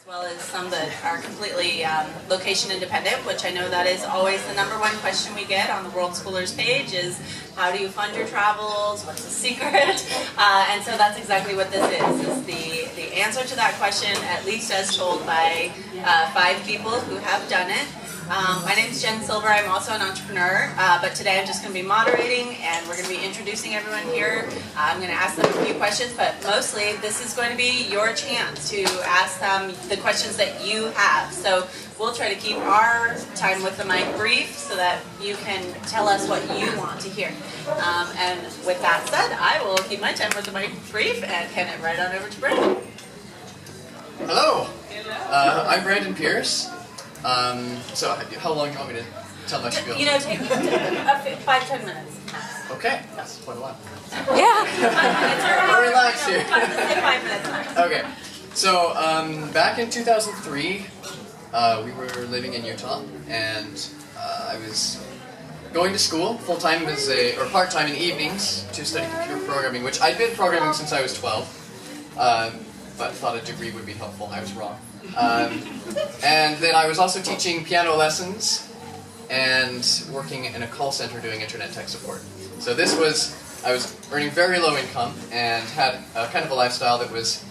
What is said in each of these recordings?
as well as some that are completely location independent, which I know that is always the #1 question we get on the World Schoolers page is, how do you fund your travels? What's the secret? And so that's exactly what this is the answer to that question, at least as told by 5 people who have done it. My name is Jen Silver. I'm also an entrepreneur, but today I'm just going to be moderating and we're going to be introducing everyone here. I'm going to ask them a few questions, but mostly this is going to be your chance to ask them the questions that you have. So we'll try to keep our time with the mic brief so that you can tell us what you want to hear. And with that said, I will keep my time with the mic brief and hand it right on over to Brandon. Hello. I'm Brandon Pierce. So how long do you want me to tell my spiel? You know, take 5-10 minutes. Okay, that's quite a while. Yeah. We're relaxed here. 5 minutes max. Okay, so back in 2003, we were living in Utah, and I was going to school full-time or part-time in the evenings to study computer programming, which I'd been programming since I was 12, but thought a degree would be helpful. I was wrong. And then I was also teaching piano lessons and working in a call center doing internet tech support. So I was earning very low income and had kind of a lifestyle that was,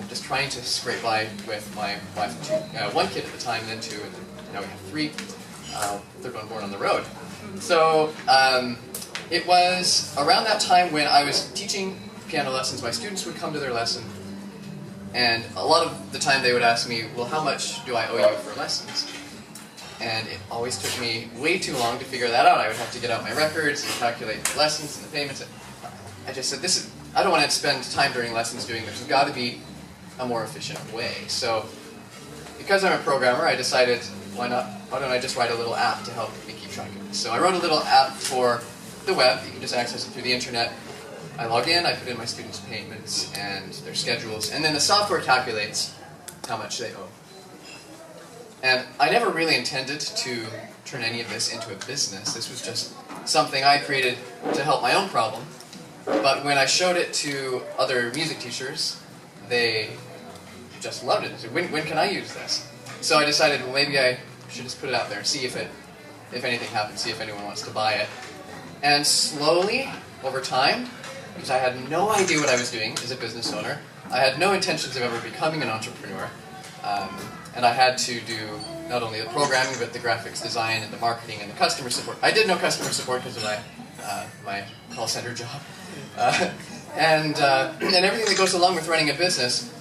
just trying to scrape by with my wife and 1 kid at the time, then 2, and now we have 3. Third one born on the road. So it was around that time when I was teaching piano lessons. My students would come to their lesson, and a lot of the time they would ask me, well, how much do I owe you for lessons? And it always took me way too long to figure that out. I would have to get out my records and calculate the lessons and the payments. I just said, I don't want to spend time during lessons doing this. There's got to be a more efficient way. So because I'm a programmer, I decided, why don't I just write a little app to help me keep track of this? So I wrote a little app for the web. You can just access it through the internet. I log in, I put in my students' payments and their schedules, and then the software calculates how much they owe. And I never really intended to turn any of this into a business. This was just something I created to help my own problem. But when I showed it to other music teachers, they just loved it. They said, when can I use this? So I decided, well, maybe I should just put it out there and see if anything happens, see if anyone wants to buy it. And slowly, over time, because I had no idea what I was doing as a business owner. I had no intentions of ever becoming an entrepreneur. And I had to do not only the programming, but the graphics design and the marketing and the customer support. I did know customer support because of my call center job. And everything that goes along with running a business,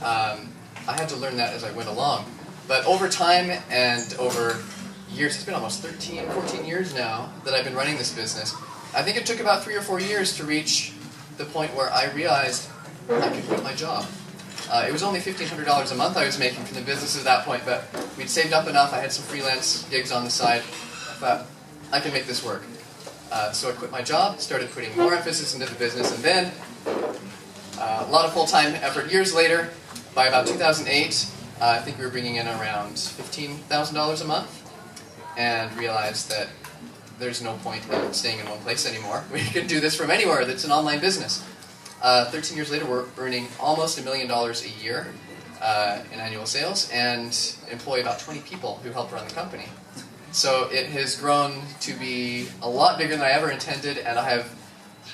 I had to learn that as I went along. But over time and over years, it's been almost 14 years now that I've been running this business. I think it took about 3 or 4 years to reach the point where I realized I could quit my job. It was only $1,500 a month I was making from the business at that point, but we'd saved up enough. I had some freelance gigs on the side. I thought, I can make this work. So I quit my job, started putting more emphasis into the business, and then a lot of full-time effort years later, by about 2008, I think we were bringing in around $15,000 a month, and realized that there's no point in staying in one place anymore. We can do this from anywhere. That's an online business. 13 years later, we're earning almost $1 million a year in annual sales and employ about 20 people who help run the company. So it has grown to be a lot bigger than I ever intended, and I have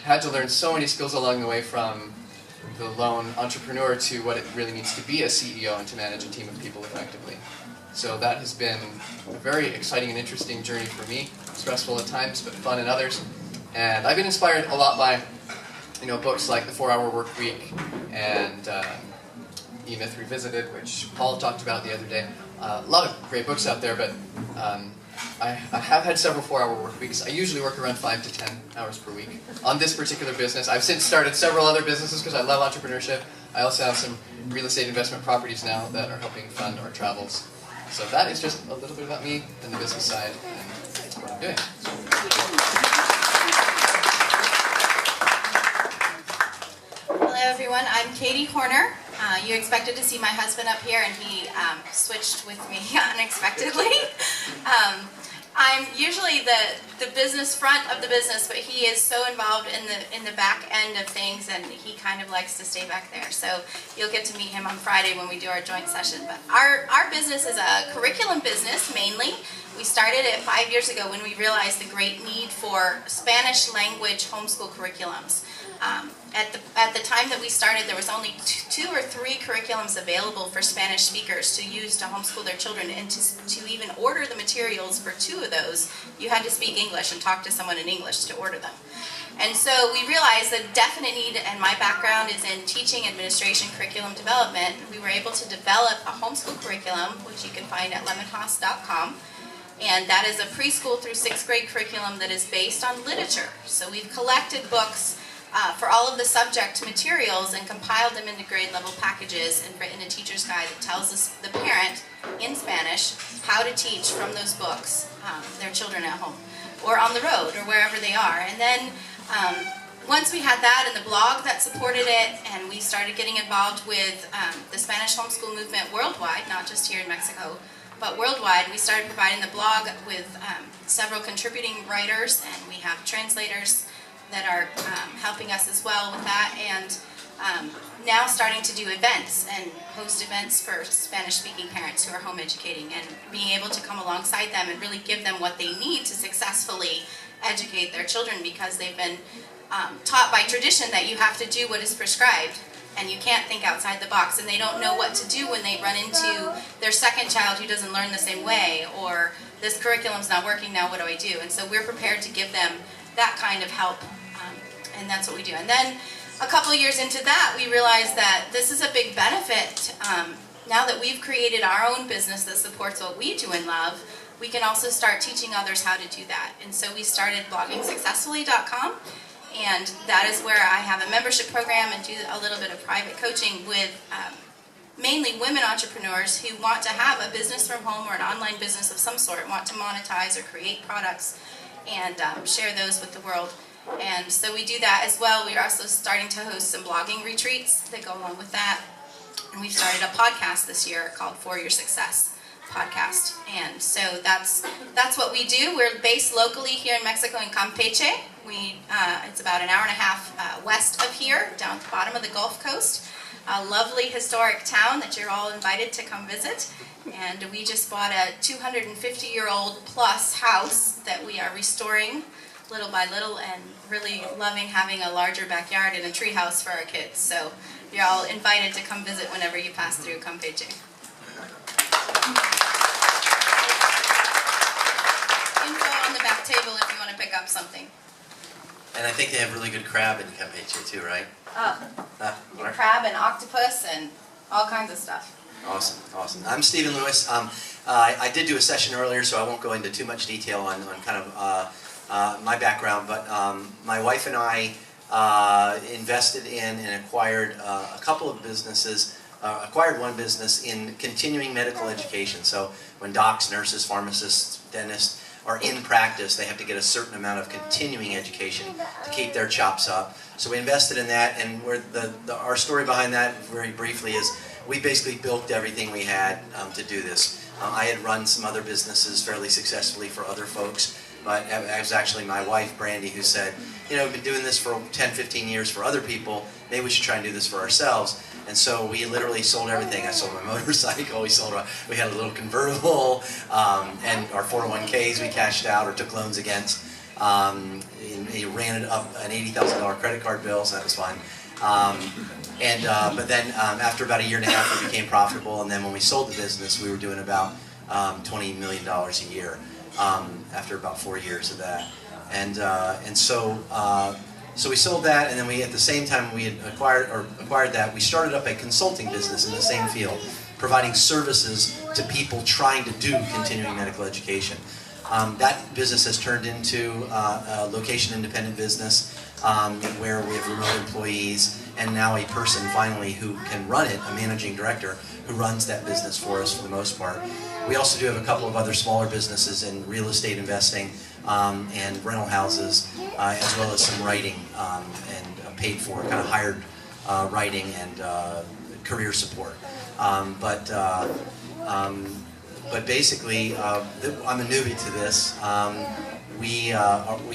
had to learn so many skills along the way, from the lone entrepreneur to what it really means to be a CEO and to manage a team of people effectively. So that has been a very exciting and interesting journey for me. Stressful at times, but fun in others. And I've been inspired a lot by, books like The 4-Hour Work Week and E-Myth Revisited, which Paul talked about the other day. A lot of great books out there, but I have had several 4-hour work weeks. I usually work around 5 to 10 hours per week on this particular business. I've since started several other businesses because I love entrepreneurship. I also have some real estate investment properties now that are helping fund our travels. So that is just a little bit about me and the business side and what I'm doing. Hello everyone, I'm Katie Horner. You expected to see my husband up here and he switched with me unexpectedly. I'm usually the business front of the business, but he is so involved in the back end of things, and he kind of likes to stay back there. So you'll get to meet him on Friday when we do our joint session. But our business is a curriculum business mainly. We started it 5 years ago when we realized the great need for Spanish language homeschool curriculums. At the time that we started, there was only two or three curriculums available for Spanish speakers to use to homeschool their children, and to even order the materials for two of those, you had to speak English and talk to someone in English to order them. And so we realized the definite need, and my background is in teaching, administration, curriculum development. We were able to develop a homeschool curriculum, which you can find at lemonhaus.com. And that is a preschool through 6th grade curriculum that is based on literature. So we've collected books for all of the subject materials and compiled them into grade level packages and written a teacher's guide that tells us, the parent in Spanish, how to teach from those books their children at home or on the road or wherever they are. And then once we had that and the blog that supported it, and we started getting involved with the Spanish homeschool movement worldwide, not just here in Mexico, but worldwide, we started providing the blog with several contributing writers, and we have translators that are helping us as well with that, and now starting to do events and host events for Spanish-speaking parents who are home educating, and being able to come alongside them and really give them what they need to successfully educate their children, because they've been taught by tradition that you have to do what is prescribed and you can't think outside the box, and they don't know what to do when they run into their second child who doesn't learn the same way, or this curriculum's not working, now what do I do? And so we're prepared to give them that kind of help, and that's what we do. And then a couple of years into that, we realized that this is a big benefit. Now that we've created our own business that supports what we do and love, we can also start teaching others how to do that. And so we started bloggingsuccessfully.com, and that is where I have a membership program and do a little bit of private coaching with mainly women entrepreneurs who want to have a business from home or an online business of some sort, want to monetize or create products and share those with the world. And so we do that as well. We're also starting to host some blogging retreats that go along with that. And we've started a podcast this year called For Your Success podcast. And so that's what we do. We're based locally here in Mexico in Campeche. It's about an hour and a half west of here, down at the bottom of the Gulf Coast. A lovely historic town that you're all invited to come visit. And we just bought a 250-year-old plus house that we are restoring little by little, and really loving having a larger backyard and a tree house for our kids. So you're all invited to come visit whenever you pass through Campeche. Info on the back table if you want to pick up something. And I think they have really good crab in Campeche too, right? Crab and octopus and all kinds of stuff. Awesome, awesome. I'm Stephen Lewis. I did do a session earlier, so I won't go into too much detail on kind of my background, but my wife and I invested in and acquired a couple of businesses, acquired one business in continuing medical education. So when docs, nurses, pharmacists, dentists are in practice, they have to get a certain amount of continuing education to keep their chops up. So we invested in that, and our story behind that, very briefly, is we basically built everything we had to do this. I had run some other businesses fairly successfully for other folks, but it was actually my wife, Brandy, who said, you know, we've been doing this for 10, 15 years for other people, maybe we should try and do this for ourselves. And so we literally sold everything. I sold my motorcycle, we had a little convertible, and our 401ks we cashed out or took loans against. He ran up an $80,000 credit card bill, so that was fun. But then after about a year and a half, we became profitable, and then when we sold the business, we were doing about $20 million a year after about 4 years of that. And so we sold that, and then we, at the same time we had acquired that, we started up a consulting business in the same field, providing services to people trying to do continuing medical education. That business has turned into a location-independent business where we have remote employees, and now a person finally who can run it, a managing director, who runs that business for us for the most part. We also do have a couple of other smaller businesses in real estate investing and rental houses, as well as some writing and paid for, kind of hired writing and career support. but basically, I'm a newbie to this. We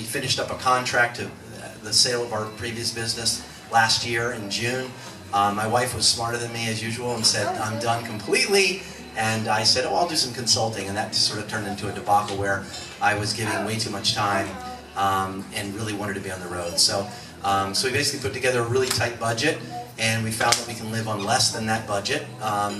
finished up a contract to the sale of our previous business last year in June. My wife was smarter than me as usual and said, I'm done completely. And I said, oh, I'll do some consulting. And that just sort of turned into a debacle where I was giving way too much time and really wanted to be on the road. So we basically put together a really tight budget, and we found that we can live on less than that budget,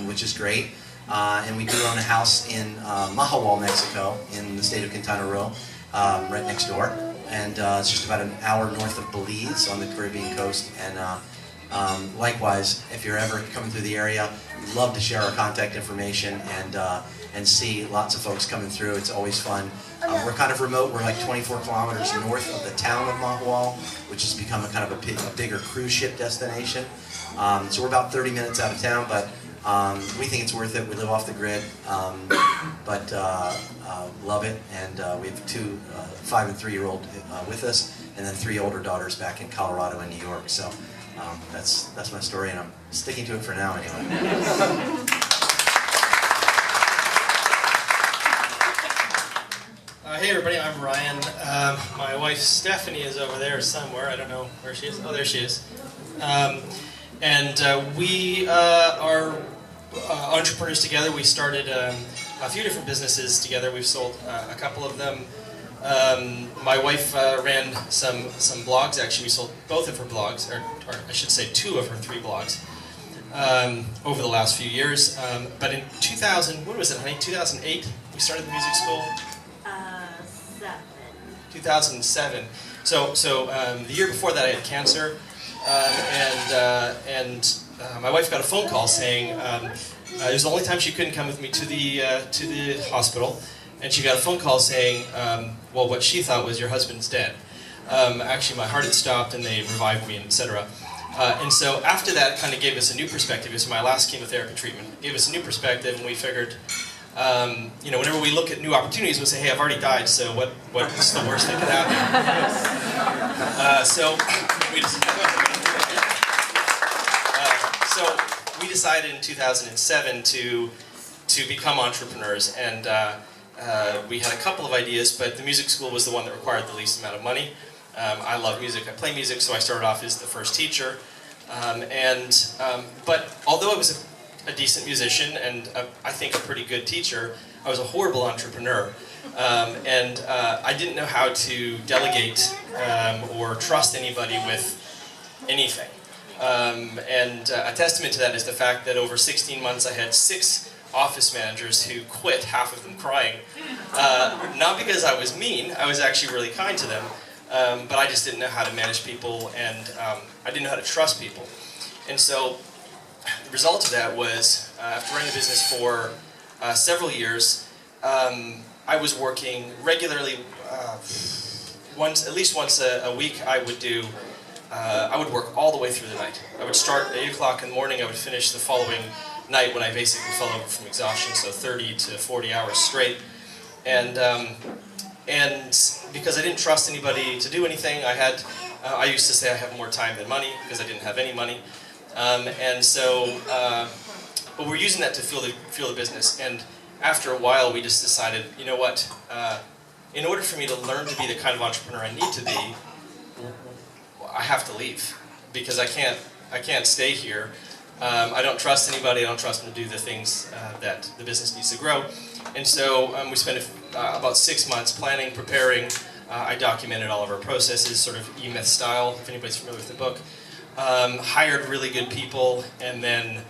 which is great. And we do own a house in Mahawal, Mexico, in the state of Quintana Roo, right next door. And it's just about an hour north of Belize on the Caribbean coast. And likewise, if you're ever coming through the area, we'd love to share our contact information and see lots of folks coming through. It's always fun. We're kind of remote. We're like 24 kilometers north of the town of Mahawal, which has become a kind of a bigger cruise ship destination. So we're about 30 minutes out of town, but we think it's worth it. We live off the grid, but love it. And we have two 5- and 3-year-old with us, and then 3 older daughters back in Colorado and New York. So that's my story, and I'm sticking to it for now anyway. Hey everybody, I'm Ryan. My wife Stephanie is over there somewhere. I don't know where she is. Oh, there she is. We are entrepreneurs together. We started a few different businesses together. We've sold a couple of them. My wife ran some blogs. Actually, we sold both of her blogs, or I should say 2 of her 3 blogs, over the last few years. But in 2000, what was it, honey? 2008, we started the music school. 2007. So the year before that, I had cancer, and my wife got a phone call saying it was the only time she couldn't come with me to the hospital, and she got a phone call saying, well, what she thought was your husband's dead. Actually, my heart had stopped, and they revived me, etc. And so after that, it kind of gave us a new perspective. It was my last chemotherapy treatment. It gave us a new perspective, and we figured, you know, whenever we look at new opportunities, we'll say, hey, I've already died, so what's the worst that could happen? So we decided in 2007 to become entrepreneurs, and we had a couple of ideas, but the music school was the one that required the least amount of money. I love music, I play music, so I started off as the first teacher. But although I was a decent musician and I think a pretty good teacher, I was a horrible entrepreneur. I didn't know how to delegate or trust anybody with anything. A testament to that is the fact that over 16 months I had 6 office managers who quit, half of them crying. Not because I was mean, I was actually really kind to them, but I just didn't know how to manage people, and I didn't know how to trust people. And so the result of that was, after running the business for several years, I was working regularly, at least once a week. I would work all the way through the night. I would start at 8 o'clock in the morning, I would finish the following night when I basically fell over from exhaustion, so 30 to 40 hours straight. And because I didn't trust anybody to do anything, I used to say I have more time than money, because I didn't have any money. But we're using that to fuel the business. And after a while, we just decided, you know what? In order for me to learn to be the kind of entrepreneur I need to be, I have to leave, because I can't stay here. I don't trust anybody. I don't trust them to do the things that the business needs to grow. And so we spent about 6 months planning, preparing. I documented all of our processes, sort of E-Myth style, if anybody's familiar with the book. Hired really good people, and then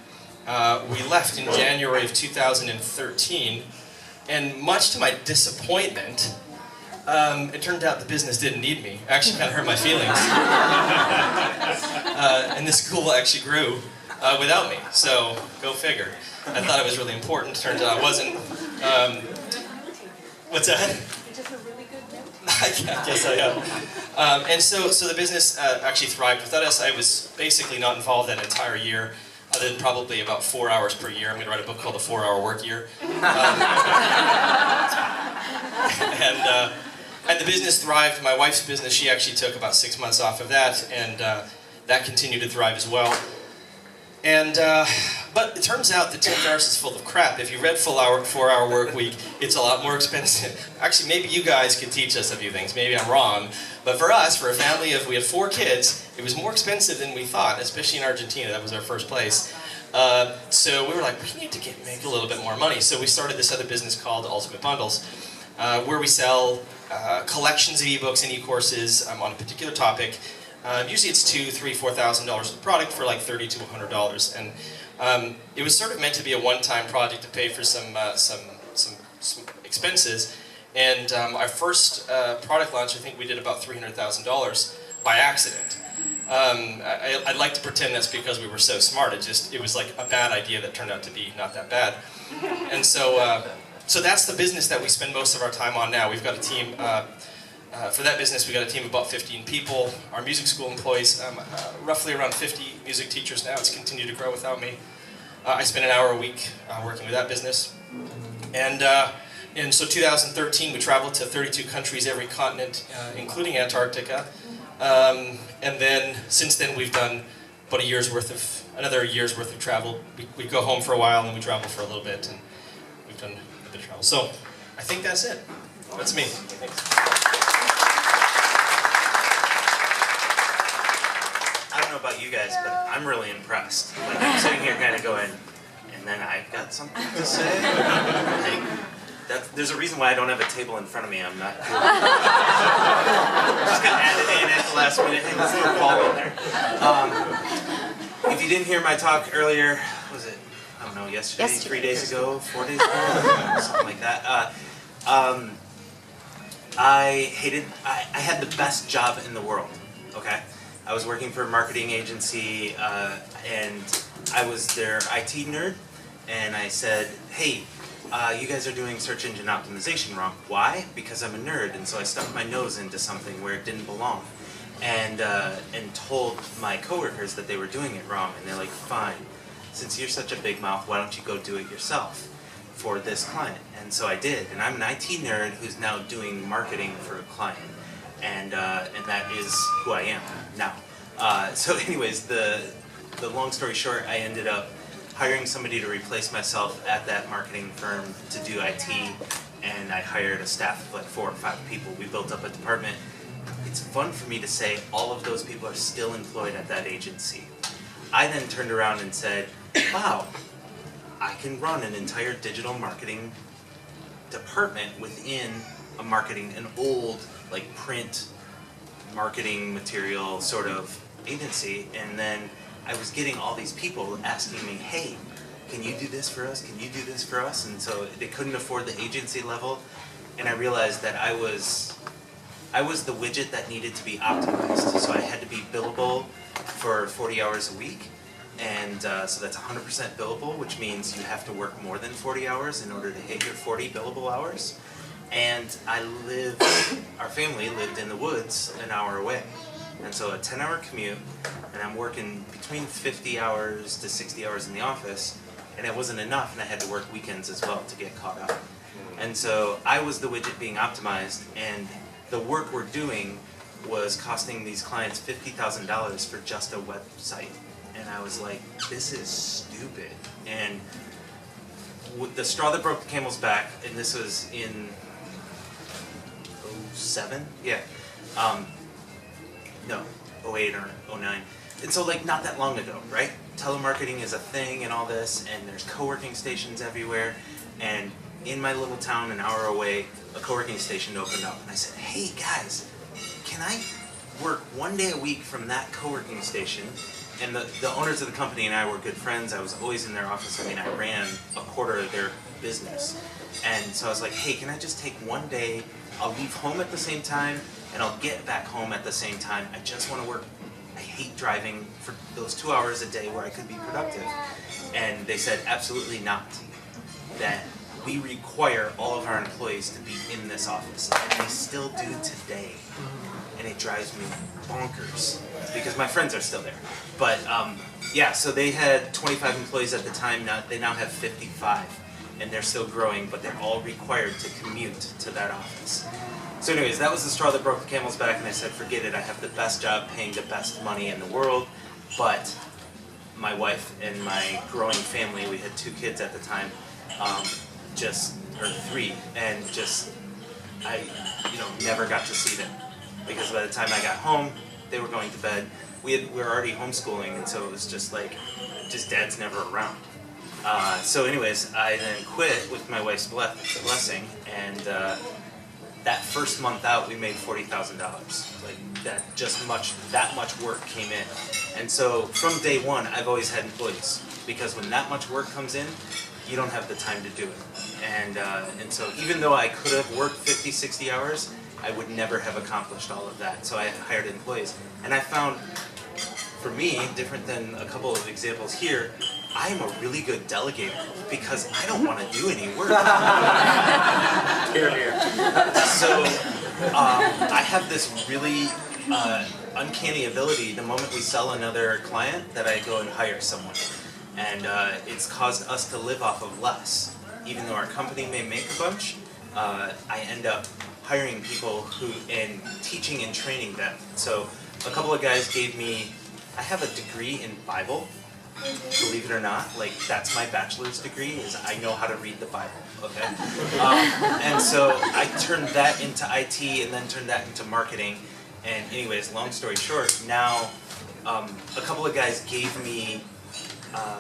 we left in January of 2013, and much to my disappointment, it turned out the business didn't need me. It actually kind of hurt my feelings. And the school actually grew without me, so go figure. I thought it was really important, turns out it wasn't. What's that? I guess I am. And so the business actually thrived without us. I was basically not involved that entire year, other than probably about 4 hours per year. I'm going to write a book called The 4-Hour Work Year. And the business thrived. My wife's business, she actually took about 6 months off of that, and that continued to thrive as well. But But it turns out that Tim Ferriss is full of crap. If you read 4-hour work week, it's a lot more expensive. Actually, maybe you guys could teach us a few things. Maybe I'm wrong. But for us, for a family of, we had 4 kids, it was more expensive than we thought, especially in Argentina. That was our first place. So we were like, we need to make a little bit more money. So we started this other business called Ultimate Bundles, where we sell collections of ebooks and e-courses on a particular topic. Usually it's $2,000, $3,000, $4,000 of product for like $30 to $100. And it was sort of meant to be a one-time project to pay for some expenses. And our first product launch, I think we did about $300,000 by accident. I'd like to pretend that's because we were so smart. It was like a bad idea that turned out to be not that bad. And so, so that's the business that we spend most of our time on now. We've got a team, for that business, we got a team of about 15 people. Our music school employs roughly around 50 music teachers now. It's continued to grow without me. I spend an hour a week working with that business. And so 2013, we traveled to 32 countries, every continent, including Antarctica. And then, since then, we've done about another year's worth of travel. We go home for a while, and then we travel for a little bit, and we've done a bit of travel. So, I think that's it. That's me. Thanks. I don't know about you guys, but I'm really impressed. Like, I'm sitting here kind of going, and then I've got something to say. Like, there's a reason why I don't have a table in front of me. I'm not cool. Just got added in at the last minute. Hey, let's throw Paul in there. If you didn't hear my talk earlier, was it, I don't know, yesterday, 3 days ago, 4 days ago, something like that. I had the best job in the world, okay? I was working for a marketing agency, and I was their IT nerd, and I said, hey, you guys are doing search engine optimization wrong. Why? Because I'm a nerd, and so I stuck my nose into something where it didn't belong, and told my coworkers that they were doing it wrong, and they're like, fine, since you're such a big mouth, why don't you go do it yourself for this client? And so I did, and I'm an IT nerd who's now doing marketing for a client. And that is who I am now. So anyways, the long story short, I ended up hiring somebody to replace myself at that marketing firm to do IT, and I hired a staff of like 4 or 5 people. We built up a department. It's fun for me to say all of those people are still employed at that agency. I then turned around and said, wow, I can run an entire digital marketing department within an old like print marketing material sort of agency. And then I was getting all these people asking me, hey, can you do this for us? Can you do this for us? And so they couldn't afford the agency level, and I realized that I was the widget that needed to be optimized. So I had to be billable for 40 hours a week, and so that's 100% billable, which means you have to work more than 40 hours in order to hit your 40 billable hours. And our family lived in the woods an hour away. And so a 10-hour commute, and I'm working between 50 hours to 60 hours in the office, and it wasn't enough, and I had to work weekends as well to get caught up. And so I was the widget being optimized, and the work we're doing was costing these clients $50,000 for just a website. And I was like, this is stupid. And the straw that broke the camel's back, and this was in 07? Yeah. No, 08 or 09. And so like not that long ago, right? Telemarketing is a thing and all this, and there's co-working stations everywhere. And in my little town, an hour away, a co-working station opened up. And I said, hey guys, can I work 1 day a week from that co-working station? And the owners of the company and I were good friends. I was always in their office. I mean, I ran a quarter of their business. And so I was like, hey, can I just take 1 day? I'll leave home at the same time, and I'll get back home at the same time. I just want to work. I hate driving for those 2 hours a day where I could be productive. And they said, absolutely not. That we require all of our employees to be in this office. And they still do today. And it drives me bonkers because my friends are still there. But yeah, so they had 25 employees at the time. Now they now have 55. And they're still growing, but they're all required to commute to that office. So anyways, that was the straw that broke the camel's back, and I said, forget it, I have the best job paying the best money in the world, but my wife and my growing family, we had 2 kids at the time, or 3, and I never got to see them, because by the time I got home, they were going to bed. We were already homeschooling, and so it was just dad's never around. So anyways, I then quit with my wife's blessing, and that first month out, we made $40,000. That much work came in. And so from day one, I've always had employees, because when that much work comes in, you don't have the time to do it. And so even though I could have worked 50, 60 hours, I would never have accomplished all of that. So I hired employees. And I found, for me, different than a couple of examples here, I am a really good delegator, because I don't want to do any work. Here, here. So I have this really uncanny ability, the moment we sell another client, that I go and hire someone. And it's caused us to live off of less. Even though our company may make a bunch, I end up hiring people and teaching and training them. So a couple of guys gave me, I have a degree in Bible, believe it or not. That's my bachelor's degree, is I know how to read the Bible, okay? And so I turned that into IT, and then turned that into marketing. And anyways, long story short, now a couple of guys gave me a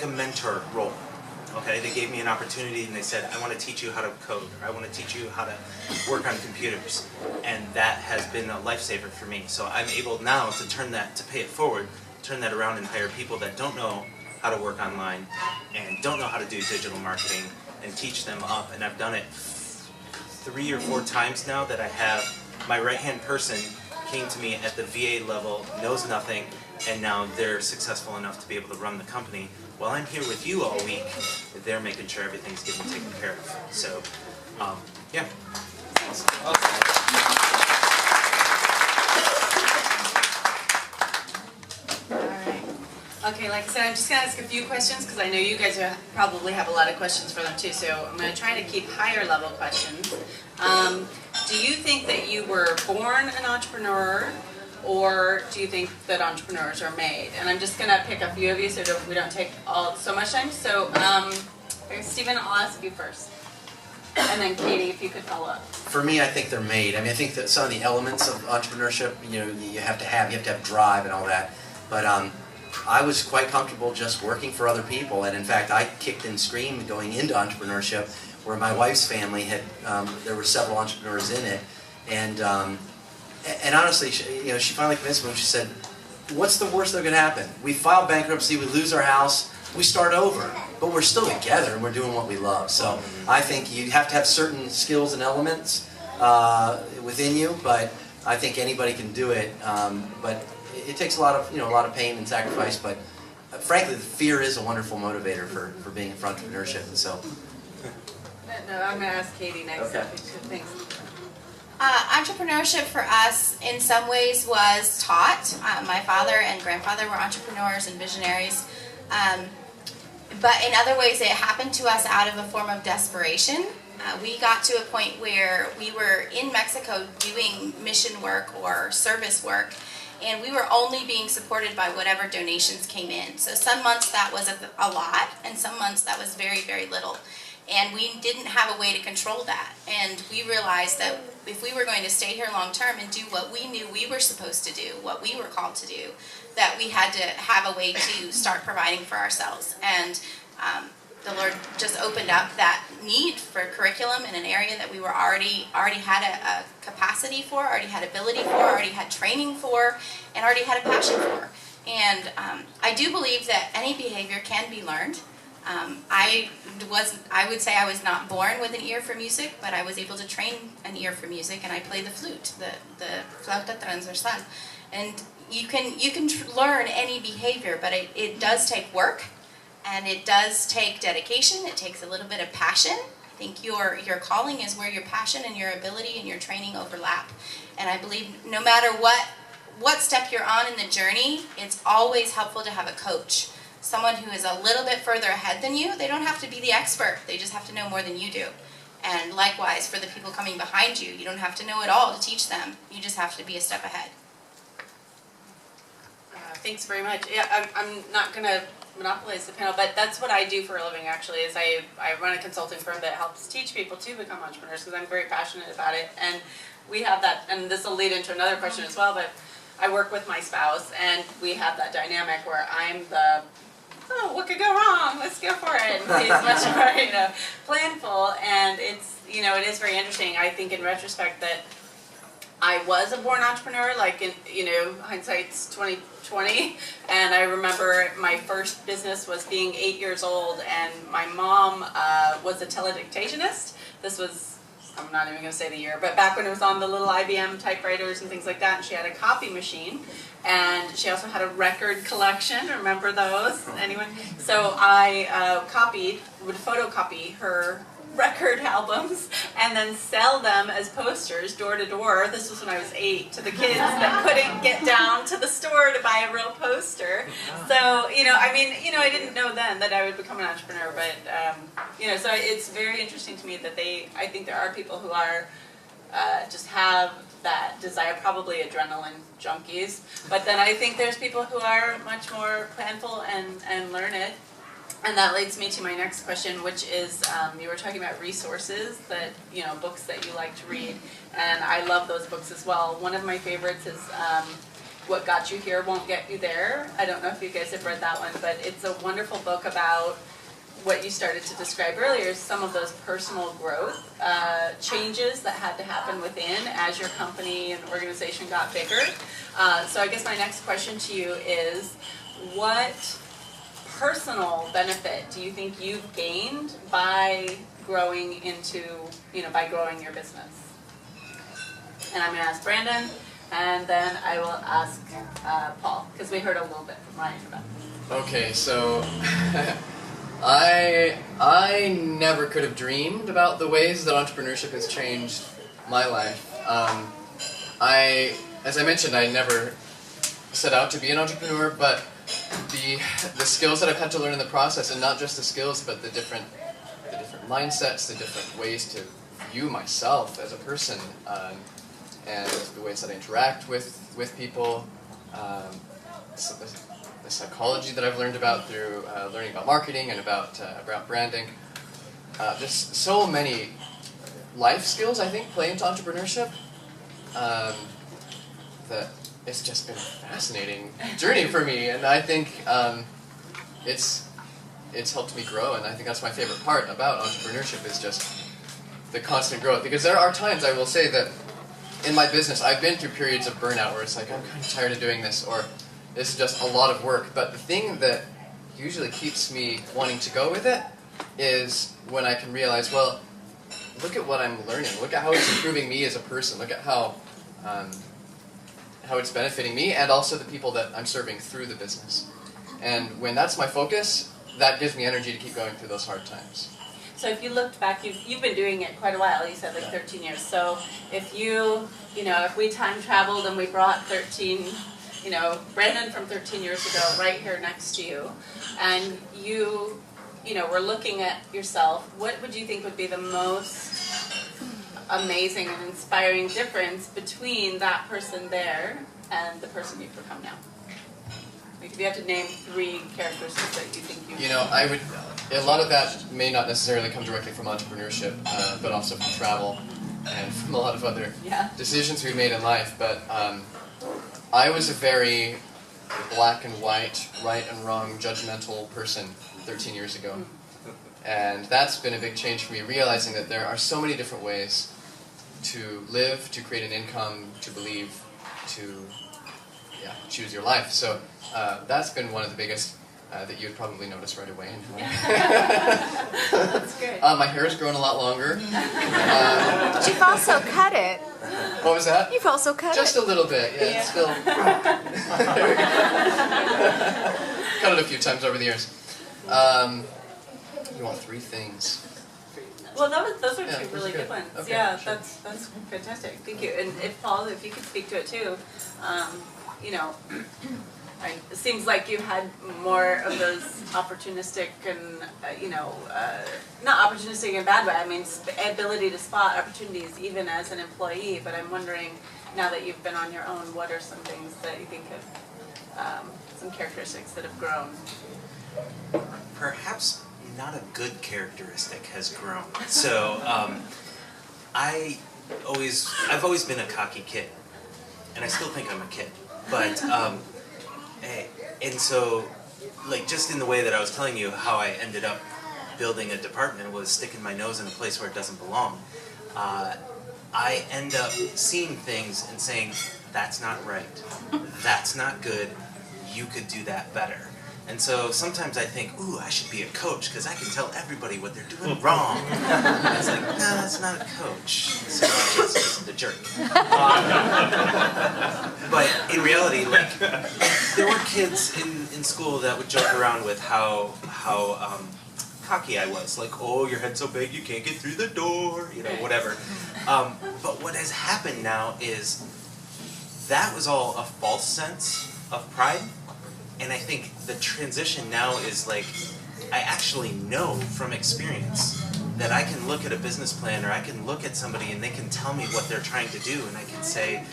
mentor role. Okay, they gave me an opportunity, and they said, I want to teach you how to code, or I want to teach you how to work on computers. And that has been a lifesaver for me. So I'm able now to turn that, to pay it forward, turn that around and hire people that don't know how to work online and don't know how to do digital marketing, and teach them up. And I've done it 3 or 4 times now, that I have my right-hand person came to me at the VA level, knows nothing, and now they're successful enough to be able to run the company. While I'm here with you all week, they're making sure everything's getting taken care of. So, yeah. Okay, like I said, I'm just going to ask a few questions, because I know you guys probably have a lot of questions for them too, so I'm going to try to keep higher level questions. Do you think that you were born an entrepreneur, or do you think that entrepreneurs are made? And I'm just going to pick a few of you so we don't take so much time. So, Stephen, I'll ask you first. And then Katie, if you could follow up. For me, I think they're made. I mean, I think that some of the elements of entrepreneurship, you have to have drive and all that. But I was quite comfortable just working for other people, and in fact, I kicked and screamed going into entrepreneurship, where my wife's family had, there were several entrepreneurs in it, and honestly, she finally convinced me when she said, what's the worst that could happen? We file bankruptcy, we lose our house, we start over, but we're still together and we're doing what we love. So I think you have to have certain skills and elements within you, but I think anybody can do it. But it takes a lot of pain and sacrifice, but frankly, the fear is a wonderful motivator for being in entrepreneurship. And so. No, I'm going to ask Katie next. Okay. Thanks. Entrepreneurship for us in some ways was taught. My father and grandfather were entrepreneurs and visionaries. But in other ways it happened to us out of a form of desperation. We got to a point where we were in Mexico doing mission work or service work, and we were only being supported by whatever donations came in. So some months that was a lot, and some months that was very, very little. And we didn't have a way to control that. And we realized that if we were going to stay here long term and do what we knew we were supposed to do, what we were called to do, that we had to have a way to start providing for ourselves. And the Lord just opened up that need for curriculum in an area that we were already had a capacity for, already had ability for, already had training for, and already had a passion for. And I do believe that any behavior can be learned. I would say I was not born with an ear for music, but I was able to train an ear for music, and I play the flute, the flauta transversal. And you can learn any behavior, but it does take work, and it does take dedication. It takes a little bit of passion. I think your calling is where your passion and your ability and your training overlap. And I believe no matter what step you're on in the journey, it's always helpful to have a coach. Someone who is a little bit further ahead than you. They don't have to be the expert. They just have to know more than you do. And likewise, for the people coming behind you, you don't have to know it all to teach them. You just have to be a step ahead. Thanks very much. Yeah, I'm not going to monopolize the panel, but that's what I do for a living actually, is I run a consulting firm that helps teach people to become entrepreneurs because I'm very passionate about it. And we have that, and this will lead into another question as well, but I work with my spouse and we have that dynamic where I'm the, oh, what could go wrong? Let's go for it. And he's much more, planful, and it's, it is very interesting. I think in retrospect that I was a born entrepreneur, like in, hindsight's 2020, and I remember my first business was being 8 years old, and my mom was a teledictationist. This was, I'm not even going to say the year, but back when it was on the little IBM typewriters and things like that, and she had a copy machine, and she also had a record collection. Remember those? Anyone? So I would photocopy her record albums and then sell them as posters door to door. This was when I was 8, to the kids that couldn't get down to the store to buy a real poster. So, I didn't know then that I would become an entrepreneur, but, so it's very interesting to me that I think there are people who are, just have that desire, probably adrenaline junkies, but then I think there's people who are much more planful and learn it. And that leads me to my next question, which is, you were talking about resources that, books that you like to read, and I love those books as well. One of my favorites is What Got You Here Won't Get You There. I don't know if you guys have read that one, but it's a wonderful book about what you started to describe earlier, some of those personal growth changes that had to happen within as your company and organization got bigger. So I guess my next question to you is, what personal benefit do you think you've gained by growing by growing your business? And I'm going to ask Brandon, and then I will ask Paul, because we heard a little bit from Ryan about it. Okay, so I never could have dreamed about the ways that entrepreneurship has changed my life. As I mentioned, I never set out to be an entrepreneur, but the skills that I've had to learn in the process, and not just the skills, but the different mindsets, the different ways to view myself as a person, and the ways that I interact with people, the psychology that I've learned about through learning about marketing and about branding. Just so many life skills, I think, play into entrepreneurship, that it's just been a fascinating journey for me, and I think it's helped me grow, and I think that's my favorite part about entrepreneurship, is just the constant growth. Because there are times, I will say, that in my business I've been through periods of burnout where it's like, I'm kind of tired of doing this, or this is just a lot of work. But the thing that usually keeps me wanting to go with it is when I can realize, well, look at what I'm learning, look at how it's improving me as a person, look at how it's benefiting me and also the people that I'm serving through the business. And when that's my focus, that gives me energy to keep going through those hard times. So if you looked back, you've been doing it quite a while, you said like 13 years. So if if we time traveled and we brought 13, Brandon from 13 years ago right here next to you, and you were looking at yourself, what would you think would be the most amazing and inspiring difference between that person there and the person you've become now? Like if you had to name 3 characteristics that you think you... a lot of that may not necessarily come directly from entrepreneurship, but also from travel and from a lot of other decisions we've made in life. But I was a very black and white, right and wrong, judgmental person 13 years ago. And that's been a big change for me, realizing that there are so many different ways to live, to create an income, to believe, to choose your life. So that's been one of the biggest that you'd probably notice right away. That's great. My hair has grown a lot longer. But you've also cut it. What was that? You've also cut Just it. a little bit, yeah. It's still... Cut it a few times over the years. You want 3 things. Well, those are 2 really good. good ones. Okay, Yeah, sure. that's fantastic. Thank you. And if Paul, if you could speak to it too, it seems like you had more of those opportunistic and not opportunistic in a bad way. I mean, ability to spot opportunities even as an employee. But I'm wondering, now that you've been on your own, what are some things that you think have characteristics that have grown? Perhaps not a good characteristic has grown. So I've always been a cocky kid, and I still think I'm a kid. But and so, like, just in the way that I was telling you how I ended up building a department was sticking my nose in a place where it doesn't belong. I end up seeing things and saying, that's not right, that's not good, you could do that better. And so sometimes I think, ooh, I should be a coach because I can tell everybody what they're doing wrong. And it's like, no, that's not a coach. So it's just a jerk. But in reality, like, there were kids in school that would joke around with how cocky I was. Like, oh, your head's so big you can't get through the door, you know, whatever. But what has happened now is that was all a false sense of pride. And I think the transition now is like, I actually know from experience that I can look at a business plan or I can look at somebody and they can tell me what they're trying to do and I can say,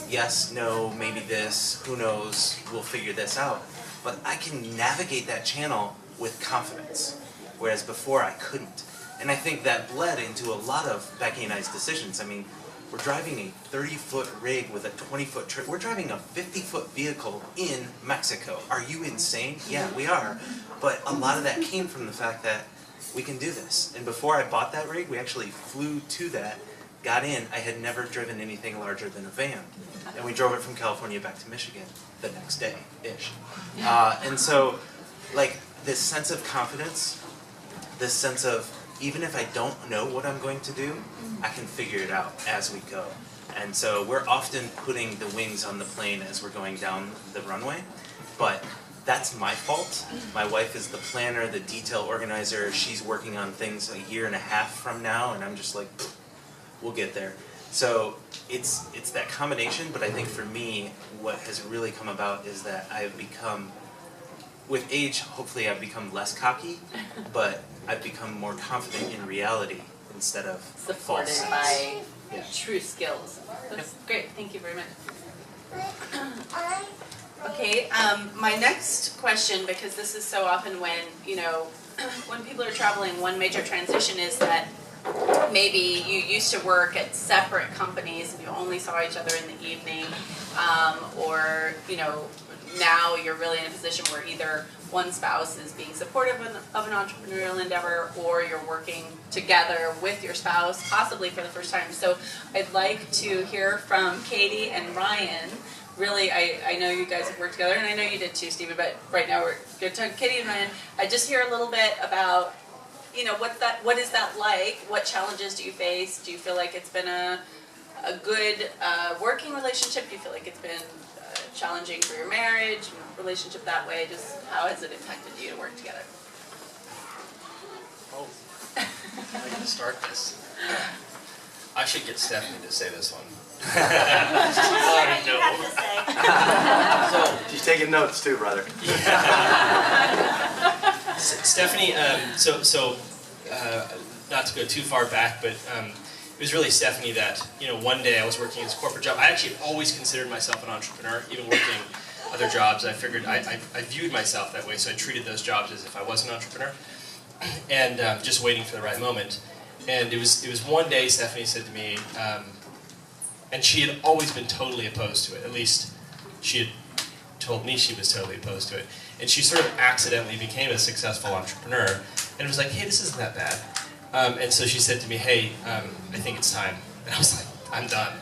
yes, no, maybe this, who knows, we'll figure this out. But I can navigate that channel with confidence, whereas before I couldn't. And I think that bled into a lot of Becky and I's decisions. I mean, we're driving a 30-foot rig with a 20-foot trip. We're driving a 50-foot vehicle in Mexico. Are you insane? Yeah, we are. But a lot of that came from the fact that we can do this. And before I bought that rig, we actually flew to that, got in. I had never driven anything larger than a van. And we drove it from California back to Michigan the next day-ish. And so, like, this sense of confidence, this sense of, even if I don't know what I'm going to do, I can figure it out as we go. And so we're often putting the wings on the plane as we're going down the runway, but that's my fault. My wife is the planner, the detail organizer. She's working on things a year and a half from now, and I'm just like, we'll get there. So it's that combination, but I think for me, what has really come about is that I've become, with age, hopefully I've become less cocky, but I've become more confident in reality instead of Supported false sense. by Yeah. true skills. That's great. Thank you very much. Okay, my next question, because this is so often when, you know, when people are traveling, one major transition is that maybe you used to work at separate companies and you only saw each other in the evening, or, you know, now you're really in a position where either one spouse is being supportive of an entrepreneurial endeavor or you're working together with your spouse, possibly for the first time. So I'd like to hear from Katie and Ryan. Really, I know you guys have worked together, and I know you did too, Stephen, but right now we're going to talk to Katie and Ryan. I just hear a little bit about, you know, what is that like? What challenges do you face? Do you feel like it's been a good working relationship? Do you feel like it's been challenging for your marriage, relationship that way? Just how has it impacted you to work together? Oh, I can start this. I should get Stephanie to say this one. So, she's taking notes too, brother. Stephanie, not to go too far back, but it was really Stephanie that, you know, one day I was working as a corporate job. I actually always considered myself an entrepreneur, even working other jobs. I figured I viewed myself that way, so I treated those jobs as if I was an entrepreneur, and just waiting for the right moment. And it was one day Stephanie said to me, and she had always been totally opposed to it. At least she had told me she was totally opposed to it. And she sort of accidentally became a successful entrepreneur, and it was like, hey, this isn't that bad. And so she said to me, hey, I think it's time. And I was like, I'm done.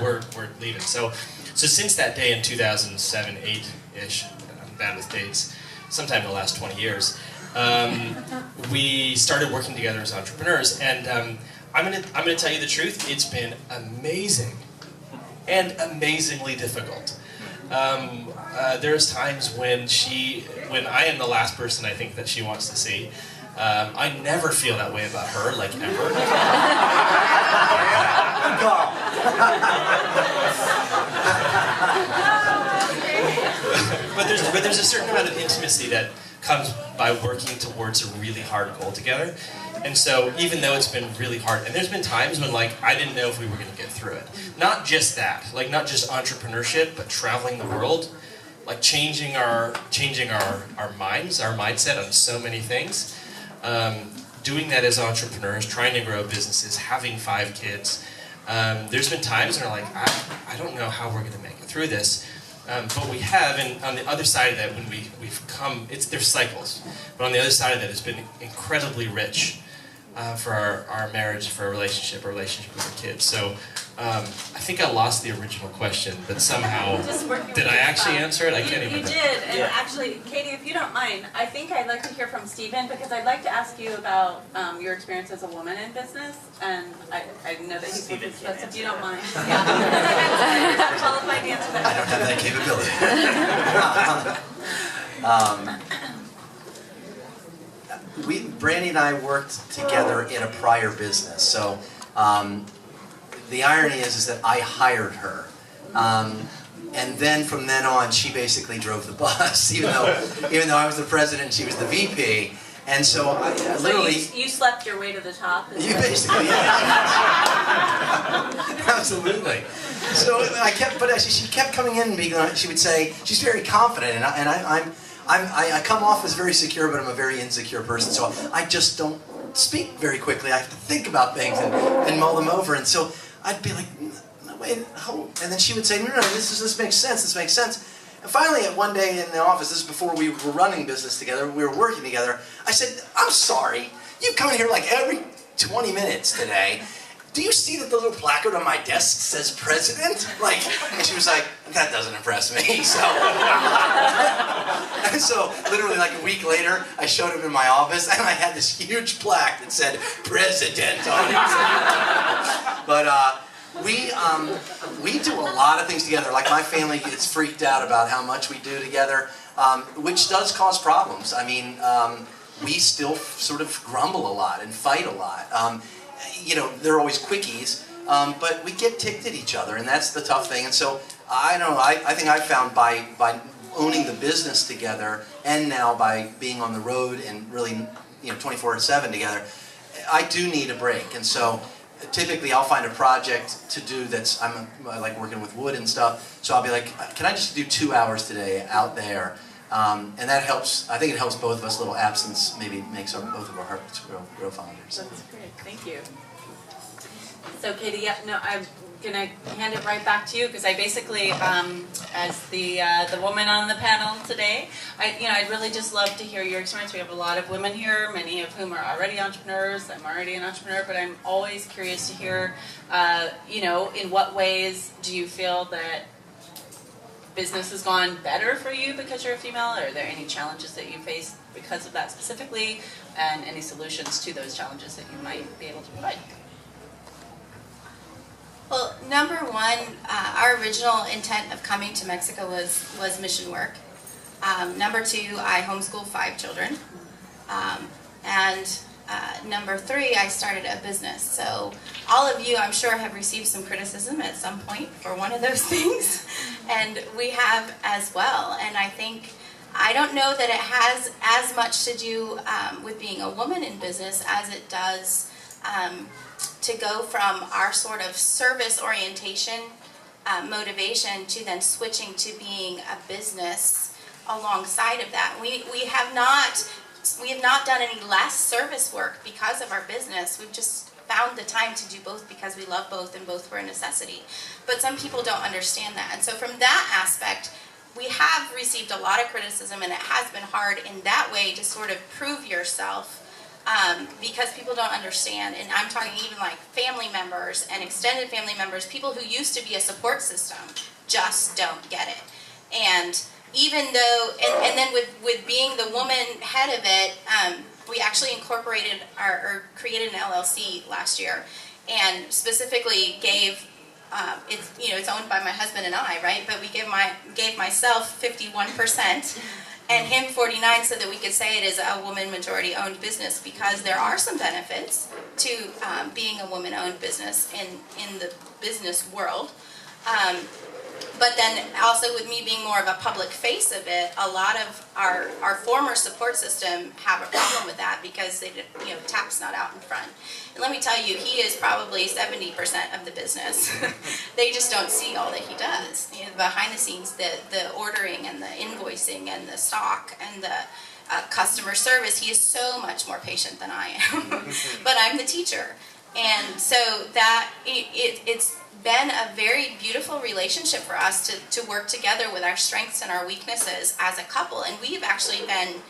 We're leaving. So since that day in 2007, 8-ish, I'm bad with dates, sometime in the last 20 years, we started working together as entrepreneurs. And I'm gonna tell you the truth. It's been amazing and amazingly difficult. There's times when I am the last person I think that she wants to see. I never feel that way about her, like ever. but there's a certain amount of intimacy that comes by working towards a really hard goal together. And so even though it's been really hard, and there's been times when, like, I didn't know if we were going to get through it. Not just that, like, not just entrepreneurship, but traveling the world. like changing our minds, our mindset on so many things. Doing that as entrepreneurs, trying to grow businesses, having 5 kids. There's been times when we're like, I don't know how we're going to make it through this. But we have, and on the other side of that, when we've come, there's cycles, but on the other side of that, it's been incredibly rich for our marriage, for our relationship with our kids. So I think I lost the original question, but somehow, did I actually answer it? I can't even remember. You did, and actually, Katie, if you don't mind, I think I'd like to hear from Stephen, because I'd like to ask you about your experience as a woman in business, and I know that he's with us, if you don't mind. Yeah, I'm qualified to answer that. I don't have that capability. Brandy and I worked together in a prior business, so the irony is that I hired her, and then from then on she basically drove the bus, even though I was the president and she was the VP, and so I literally. So you slept your way to the top. You basically, yeah. Absolutely. So she kept coming in and being. She would say she's very confident, and I come off as very secure, but I'm a very insecure person, so I just don't speak very quickly. I have to think about things and mull them over, and so I'd be like, no, wait, and then she would say, no, this makes sense, And finally, one day in the office, this is before we were running business together, we were working together, I said, I'm sorry, you come in here like every 20 minutes today. Do you see that the little placard on my desk says president? And she was like, that doesn't impress me, so. And so, literally like a week later, I showed up in my office and I had this huge plaque that said president on it. But we do a lot of things together. Like my family gets freaked out about how much we do together, which does cause problems. I mean, we still sort of grumble a lot and fight a lot. They're always quickies, but we get ticked at each other, and that's the tough thing. And so, I don't know, I think I found by owning the business together, and now by being on the road and really, 24/7 together, I do need a break. And so, typically I'll find a project to do I like working with wood and stuff, so I'll be like, can I just do 2 hours today out there? And that helps. I think it helps both of us. A little absence maybe makes both of our hearts grow fonder. So. That's great. Thank you. So, Katie, I'm gonna hand it right back to you, because I basically, as the woman on the panel today, I'd really just love to hear your experience. We have a lot of women here, many of whom are already entrepreneurs. I'm already an entrepreneur, but I'm always curious to hear, in what ways do you feel that business has gone better for you because you're a female? Are there any challenges that you face because of that specifically, and any solutions to those challenges that you might be able to provide? Well, number one, our original intent of coming to Mexico was mission work. Number two, I homeschool 5 children. And number 3, I started a business. So all of you, I'm sure, have received some criticism at some point for one of those things. And we have as well. And I don't know that it has as much to do with being a woman in business as it does to go from our sort of service orientation motivation to then switching to being a business alongside of that. We have not done any less service work because of our business. We've just found the time to do both because we love both and both were a necessity. But some people don't understand that. And so from that aspect, we have received a lot of criticism, and it has been hard in that way to sort of prove yourself because people don't understand. And I'm talking even like family members and extended family members, people who used to be a support system just don't get it. And even though, and then with being the woman head of it, we actually incorporated or created an LLC last year, and specifically gave, it's owned by my husband and I, right? But we gave myself 51% and him 49%, so that we could say it is a woman majority owned business, because there are some benefits to being a woman owned business in the business world. But then also with me being more of a public face of it, a lot of our former support system have a problem with that because they, TAP's not out in front. And let me tell you, he is probably 70% of the business. They just don't see all that he does. Behind the scenes, the ordering and the invoicing and the stock and the customer service, he is so much more patient than I am. But I'm the teacher. And so that it's been a very beautiful relationship for us to work together with our strengths and our weaknesses as a couple. And we've actually been,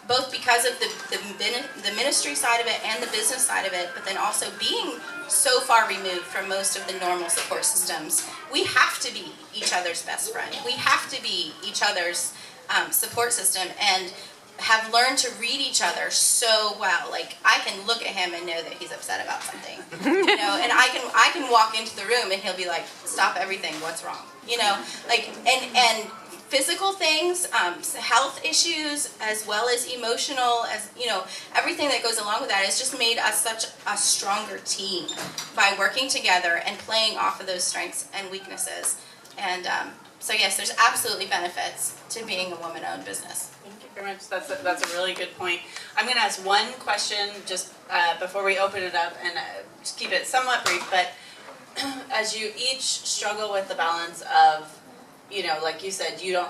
both because of the ministry side of it and the business side of it, but then also being so far removed from most of the normal support systems, we have to be each other's best friend. We have to be each other's support system, and have learned to read each other so well. Like, I can look at him and know that he's upset about something, and I can walk into the room and he'll be like, stop everything, what's wrong? Like, and physical things, health issues, as well as emotional, as everything that goes along with that has just made us such a stronger team by working together and playing off of those strengths and weaknesses. And so yes, there's absolutely benefits to being a woman-owned business. Thank you very much. That's a really good point. I'm going to ask one question just before we open it up, and just keep it somewhat brief. But as you each struggle with the balance of, like you said, you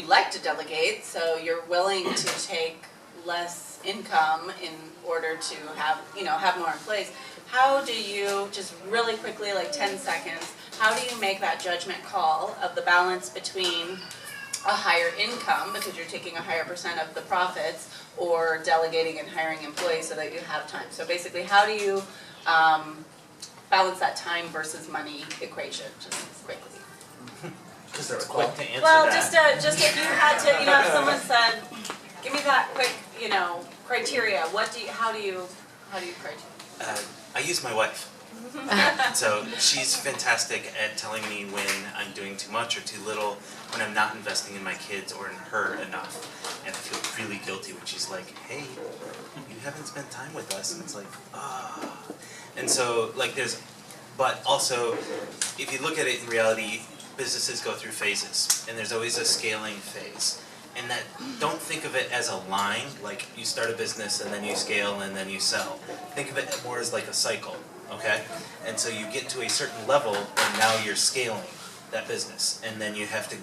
like to delegate, so you're willing to take less income in order to have more in place. How do you, just really quickly, like 10 seconds, how do you make that judgment call of the balance between a higher income, because you're taking a higher percent of the profits, or delegating and hiring employees so that you have time? So basically, how do you balance that time versus money equation, just quickly? Because they're quick to answer Well, that. just if you had to, if someone said, give me that quick, criteria, how do you criteria? I use my wife. So she's fantastic at telling me when I'm doing too much or too little, when I'm not investing in my kids or in her enough. And I feel really guilty when she's like, hey, you haven't spent time with us. And it's like, ah. And so, but also, if you look at it in reality, businesses go through phases, and there's always a scaling phase. And that, don't think of it as a line, like you start a business and then you scale and then you sell. Think of it more as like a cycle, okay? And so you get to a certain level and now you're scaling that business. And then you have to,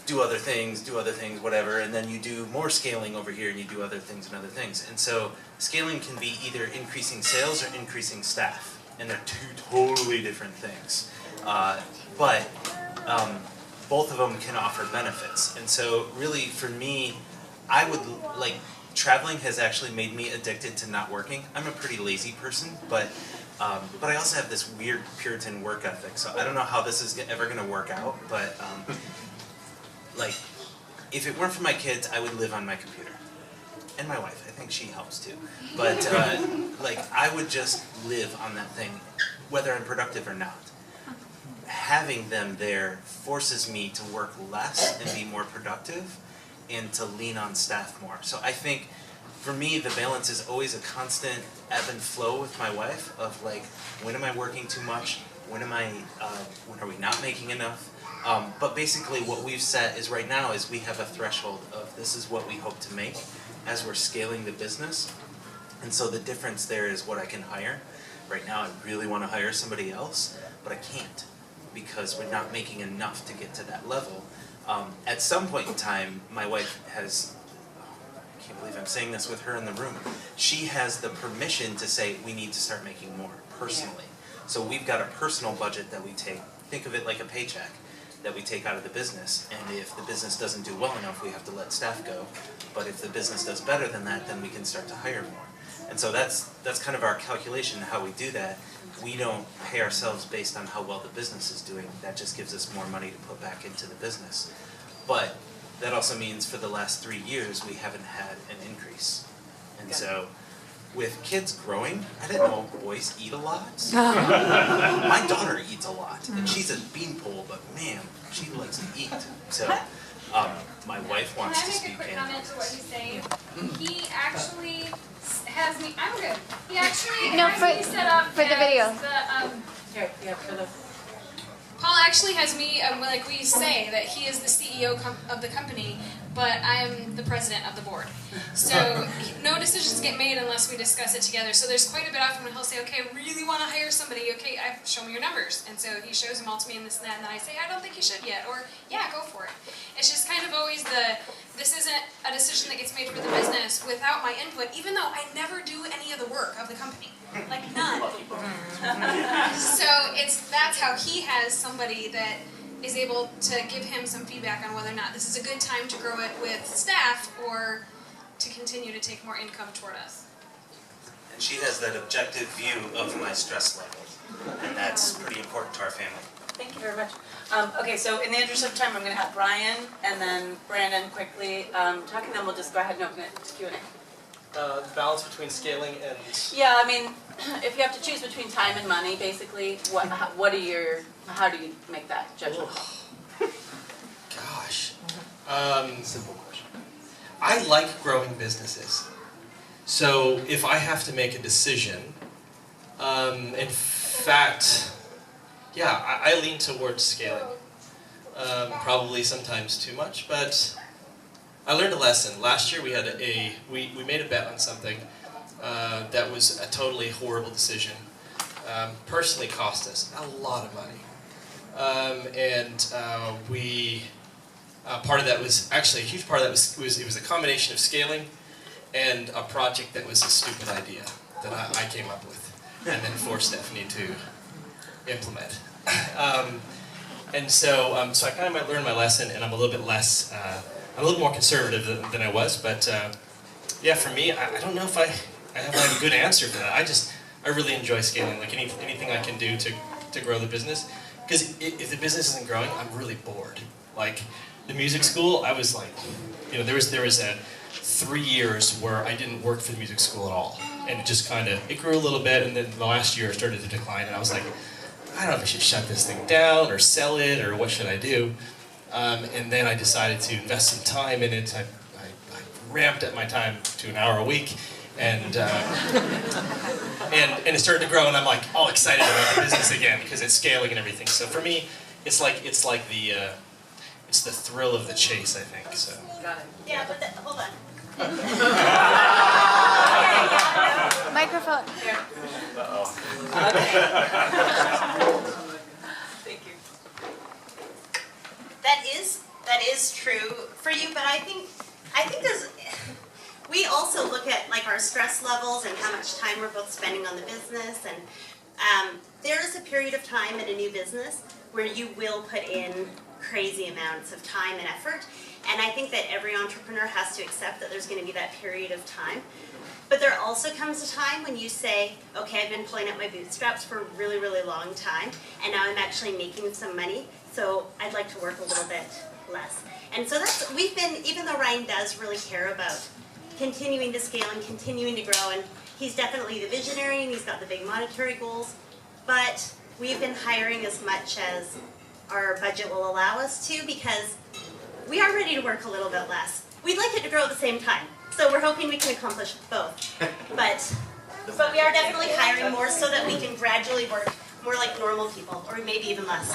do other things, whatever, and then you do more scaling over here and you do other things and other things. And so scaling can be either increasing sales or increasing staff. And they're two totally different things. But both of them can offer benefits. And so really for me, I would traveling has actually made me addicted to not working. I'm a pretty lazy person, but I also have this weird Puritan work ethic. So I don't know how this is ever going to work out, but if it weren't for my kids, I would live on my computer. And my wife, I think she helps too. But I would just live on that thing, whether I'm productive or not. Having them there forces me to work less and be more productive and to lean on staff more. So I think for me the balance is always a constant ebb and flow with my wife of when am I working too much? When are we not making enough? But basically what we've set is right now is we have a threshold of this is what we hope to make as we're scaling the business. And so the difference there is what I can hire. Right now I really want to hire somebody else, but I can't, because we're not making enough to get to that level. At some point in time, my wife has, I can't believe I'm saying this with her in the room, she has the permission to say we need to start making more, personally. So we've got a personal budget that we take, think of it like a paycheck, that we take out of the business, and if the business doesn't do well enough, we have to let staff go. But if the business does better than that, then we can start to hire more. And so that's kind of our calculation, how we do that. We don't pay ourselves based on how well the business is doing. That just gives us more money to put back into the business. But that also means for the last 3 years, we haven't had an increase. And so with kids growing, I didn't know boys eat a lot. My daughter eats a lot, and she's a beanpole, but man, she likes to eat. So my wife wants to speak. Can I make a quick comment to what he's saying? He actually has me, I'm good. He actually has me set up for the video. The, Here, for the... Paul actually has me, like we say, that he is the CEO of the company, but I'm the president of the board. So no decisions get made unless we discuss it together. So there's quite a bit often when he'll say, okay, I really want to hire somebody. Okay, show me your numbers. And so he shows them all to me and this and that, and then I say, I don't think you should yet, or yeah, go for it. It's just kind of always this isn't a decision that gets made for the business without my input, even though I never do any of the work of the company. Like none. So that's how he has somebody that is able to give him some feedback on whether or not this is a good time to grow it with staff or to continue to take more income toward us. And she has that objective view of my stress level, and that's pretty important to our family. Thank you very much. Okay, so in the interest of time, I'm going to have Brian and then Brandon quickly talk, and then we'll just go ahead and open it to Q&A. The balance between scaling and... Yeah, I mean, if you have to choose between time and money, basically, how do you make that judgment? Gosh. Simple question. I like growing businesses. So if I have to make a decision, in fact, yeah, I lean towards scaling. Probably sometimes too much, but I learned a lesson. Last year we had we made a bet on something that was a totally horrible decision. Personally cost us a lot of money. Part of that was, actually a huge part of that was a combination of scaling and a project that was a stupid idea that I came up with and then forced Stephanie to implement. So I kind of learned my lesson, and I'm a little bit less, I'm a little more conservative than I was, but yeah, for me, I don't know if I have a good answer for that. I really enjoy scaling, like anything I can do to grow the business, because if the business isn't growing, I'm really bored. Like the music school, I was like, there was 3 years where I didn't work for the music school at all, and it just it grew a little bit, and then the last year it started to decline, and I was like, I don't know if I should shut this thing down or sell it or what should I do. And then I decided to invest some time in it. I ramped up my time to an hour a week, and it started to grow. And I'm like all excited about the business again because it's scaling and everything. So for me, it's the thrill of the chase, I think. So. Got it. Yeah, but hold on. Microphone. Here. Thank you. That is true for you, but I think we also look at like our stress levels and how much time we're both spending on the business, and there is a period of time in a new business where you will put in crazy amounts of time and effort, and I think that every entrepreneur has to accept that there's going to be that period of time. But there also comes a time when you say, okay, I've been pulling up my bootstraps for a really, really long time, and now I'm actually making some money, so I'd like to work a little bit less. And so even though Ryan does really care about continuing to scale and continuing to grow, and he's definitely the visionary and he's got the big monetary goals, but we've been hiring as much as our budget will allow us to, because we are ready to work a little bit less. We'd like it to grow at the same time. So we're hoping we can accomplish both. But we are definitely hiring more so that we can gradually work more like normal people, or maybe even less.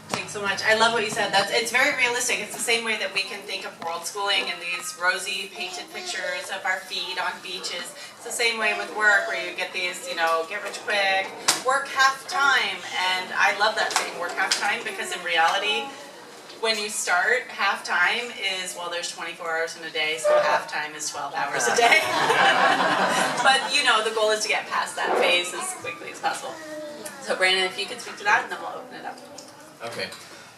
Thanks so much. I love what you said. It's very realistic. It's the same way that we can think of world schooling and these rosy painted pictures of our feet on beaches. It's the same way with work, where you get these, get rich quick, work half time. And I love that saying, work half time, because in reality, when you start, half time is, well, there's 24 hours in a day, so half time is 12 hours a day. But the goal is to get past that phase as quickly as possible. So Brandon, if you could speak to that, and then we'll open it up. Okay.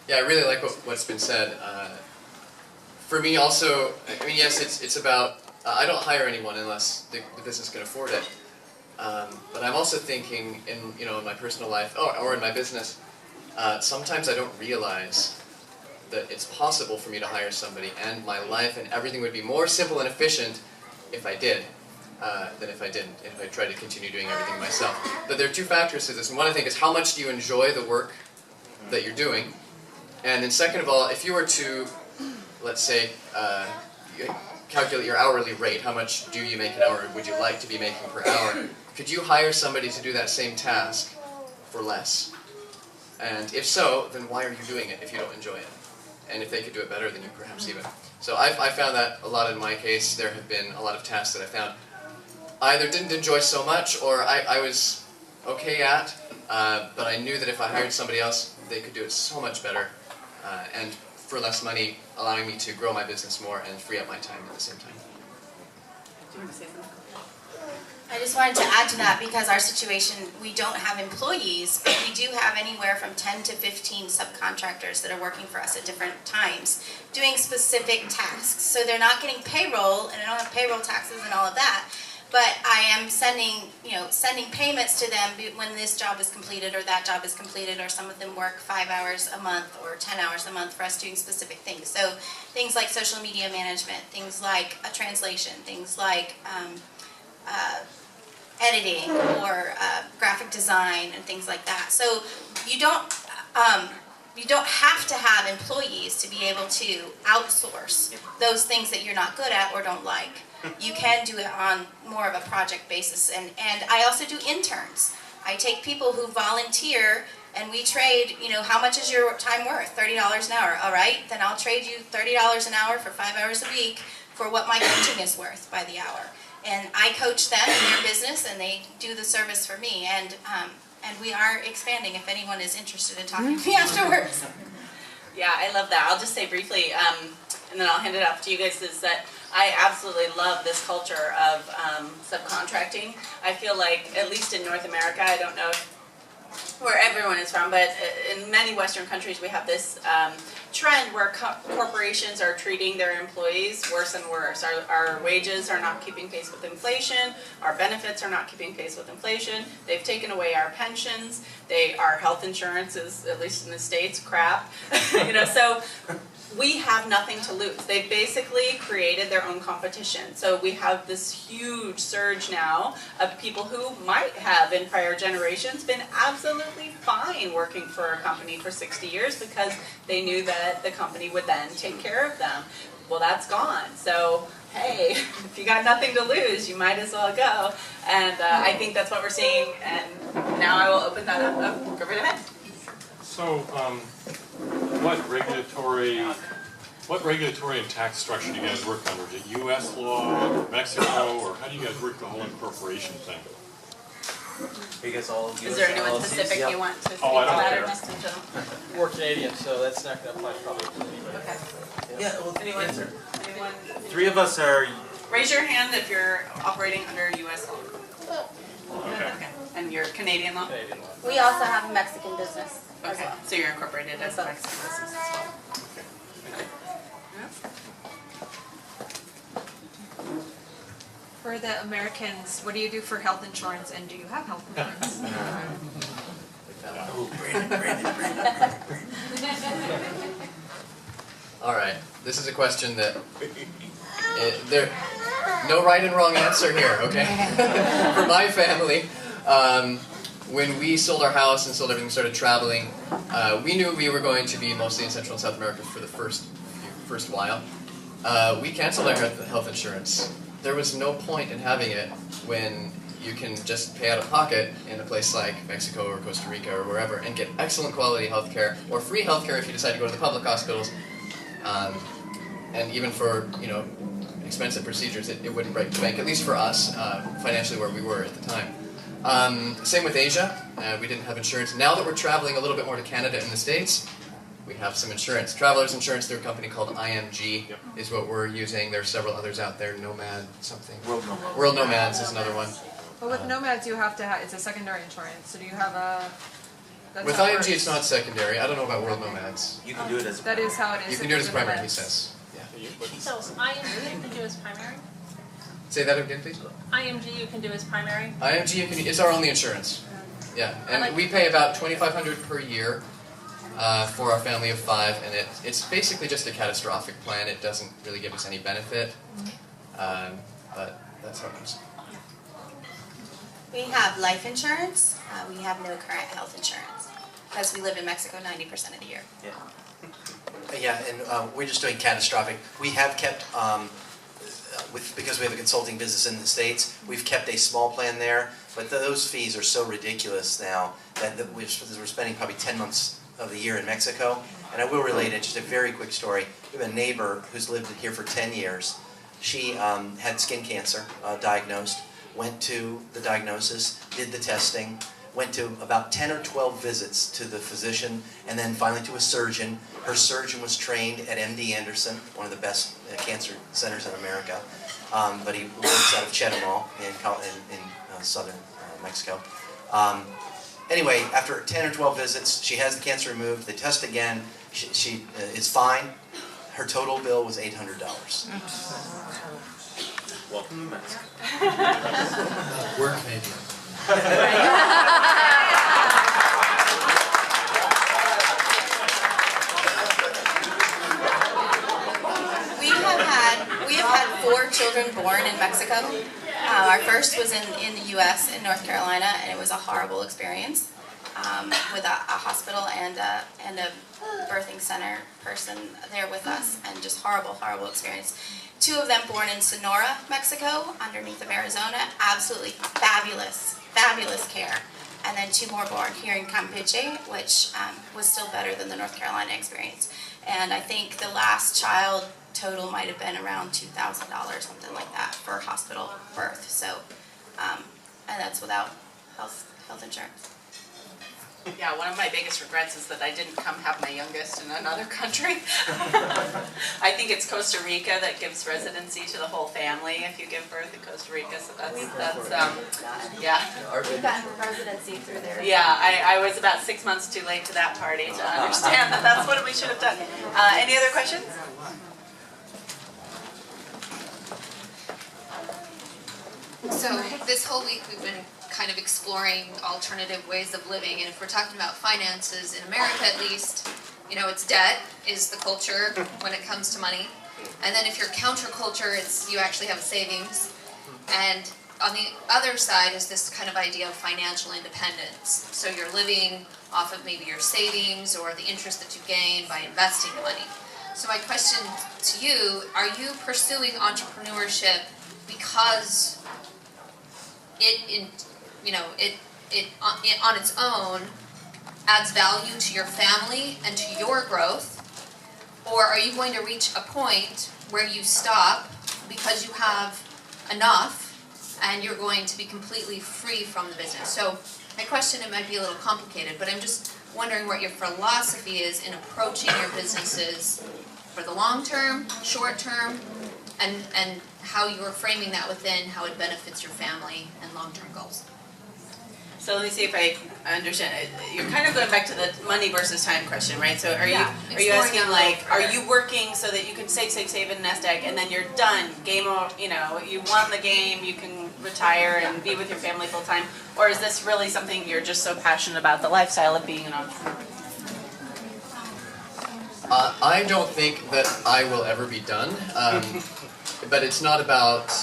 Yeah, I really like what's been said. For me also, I mean, yes, it's about, I don't hire anyone unless the business can afford it. But I'm also thinking in my personal life, or in my business, sometimes I don't realize that it's possible for me to hire somebody, and my life and everything would be more simple and efficient if I did than if I didn't, if I tried to continue doing everything myself. But there are two factors to this, and one I think is how much do you enjoy the work that you're doing, and then second of all, if you were to, let's say, calculate your hourly rate, how much do you make an hour, would you like to be making per hour, could you hire somebody to do that same task for less? And if so, then why are you doing it if you don't enjoy it? And if they could do it better than you, perhaps even. So I found that a lot in my case. There have been a lot of tasks that I found I either didn't enjoy so much or I was okay at, but I knew that if I hired somebody else, they could do it so much better and for less money, allowing me to grow my business more and free up my time at the same time. Do you want to say something? I just wanted to add to that because our situation, we don't have employees, but we do have anywhere from 10 to 15 subcontractors that are working for us at different times doing specific tasks. So they're not getting payroll, and I don't have payroll taxes and all of that, but I am sending payments to them when this job is completed or that job is completed, or some of them work 5 hours a month or 10 hours a month for us doing specific things. So things like social media management, things like a translation, things like editing or graphic design and things like that. So you don't have to have employees to be able to outsource those things that you're not good at or don't like. You can do it on more of a project basis. And I also do interns. I take people who volunteer and we trade, how much is your time worth? $30 an hour. All right, then I'll trade you $30 an hour for 5 hours a week for what my coaching is worth by the hour. And I coach them in their business, and they do the service for me. And we are expanding. If anyone is interested in talking to me afterwards. Yeah, I love that. I'll just say briefly, and then I'll hand it off to you guys, is that I absolutely love this culture of subcontracting. I feel like, at least in North America, I don't know where everyone is from, but in many Western countries we have this trend where corporations are treating their employees worse and worse. Our wages are not keeping pace with inflation. Our benefits are not keeping pace with inflation. They've taken away our pensions. Our health insurance is, at least in the States, crap. So we have nothing to lose. They've basically created their own competition. So we have this huge surge now of people who might have, in prior generations, been absolutely fine working for a company for 60 years because they knew that the company would then take care of them. Well, that's gone. So, hey, if you got nothing to lose, you might as well go. And I think that's what we're seeing. And now I will open that up. Oh, go right ahead. So, what regulatory and tax structure do you guys work under? Is it U.S. law, or Mexico, or how do you guys work the whole incorporation thing? Are you guys all Is there anyone specific you want to speak I don't about, care. or just in general? We're Canadian, so that's not going to apply probably to anybody. Okay. Yeah, well, Anyone? answer. Anyone? 3 of us are. Raise your hand if you're operating under U.S. law. Okay. And you're Canadian law? Canadian law. We also have a Mexican business as Okay. well. So you're incorporated as a Mexican business as well. For the Americans, what do you do for health insurance, and do you have health insurance? All right, this is a question that no right and wrong answer here, okay? For my family, when we sold our house and sold everything, started traveling, we knew we were going to be mostly in Central and South America for the first while. We canceled our health insurance. There was no point in having it when you can just pay out of pocket in a place like Mexico or Costa Rica or wherever and get excellent quality health care, or free health care if you decide to go to the public hospitals. And even for, expensive procedures, it wouldn't break the bank, at least for us, financially where we were at the time. Same with Asia. We didn't have insurance. Now that we're traveling a little bit more to Canada and the States, we have some insurance. Traveler's insurance through a company called IMG is what we're using. There's several others out there. Nomad something. World Nomads is another one. But with Nomads, you have to have, it's a secondary insurance, so do you have a... With IMG, it's not secondary. I don't know about World Nomads. You can do it as. That is how it is. You can do it as primary, he says. Yeah. So IMG you can do as primary? Say that again, please. IMG you can do as primary? IMG is our only insurance. Yeah, and we pay about $2,500 per year for our family of 5, and it's basically just a catastrophic plan. It doesn't really give us any benefit, but that's how it goes. We have life insurance. We have no current health insurance because we live in Mexico 90% of the year. Yeah, and we're just doing catastrophic. We have kept, because we have a consulting business in the States, we've kept a small plan there, but those fees are so ridiculous now that we're spending probably 10 months of the year in Mexico. And I will relate it, just a very quick story. We have a neighbor who's lived here for 10 years. She had skin cancer diagnosed, went to the diagnosis, did the testing, went to about 10 or 12 visits to the physician, and then finally to a surgeon. Her surgeon was trained at MD Anderson, one of the best cancer centers in America, but he works out of Chetumal in southern Mexico. Anyway, after 10 or 12 visits, she has the cancer removed, they test again, she is fine. Her total bill was $800. Welcome to Mexico. Work maybe. We have had 4 children born in Mexico. Our first was in the U.S. in North Carolina, and it was a horrible experience with a hospital and a birthing center person there with us, and just horrible experience. 2 of them born in Sonora, Mexico, underneath of Arizona. Absolutely fabulous care. And then 2 more born here in Campeche, which was still better than the North Carolina experience. And I think the last child total might have been around $2,000, something like that, for a hospital birth. So, and that's without health insurance. Yeah, one of my biggest regrets is that I didn't come have my youngest in another country. I think it's Costa Rica that gives residency to the whole family if you give birth in Costa Rica. So that's yeah. We've gotten residency through there. Yeah, I was about 6 months too late to that party to understand that that's what we should have done. Any other questions? So this whole week we've been kind of exploring alternative ways of living, and if we're talking about finances in America, at least, you know, it's debt is the culture when it comes to money, and then if you're counterculture, it's you actually have savings, and on the other side is this kind of idea of financial independence. So you're living off of maybe your savings or the interest that you gain by investing the money. So my question to you, are you pursuing entrepreneurship because it on its own adds value to your family and to your growth, or are you going to reach a point where you stop because you have enough and you're going to be completely free from the business? So my question, it might be a little complicated, but I'm just wondering what your philosophy is in approaching your businesses for the long term, short term, and how you're framing that within how it benefits your family and long-term goals. So let me see if I understand. You're kind of going back to the money versus time question, right? So are you asking like, are you working so that you can save in a nest egg and then you're done, game over, you know, you won the game, you can retire and be with your family full time? Or is this really something you're just so passionate about, the lifestyle of being an entrepreneur? I don't think that I will ever be done, but it's not about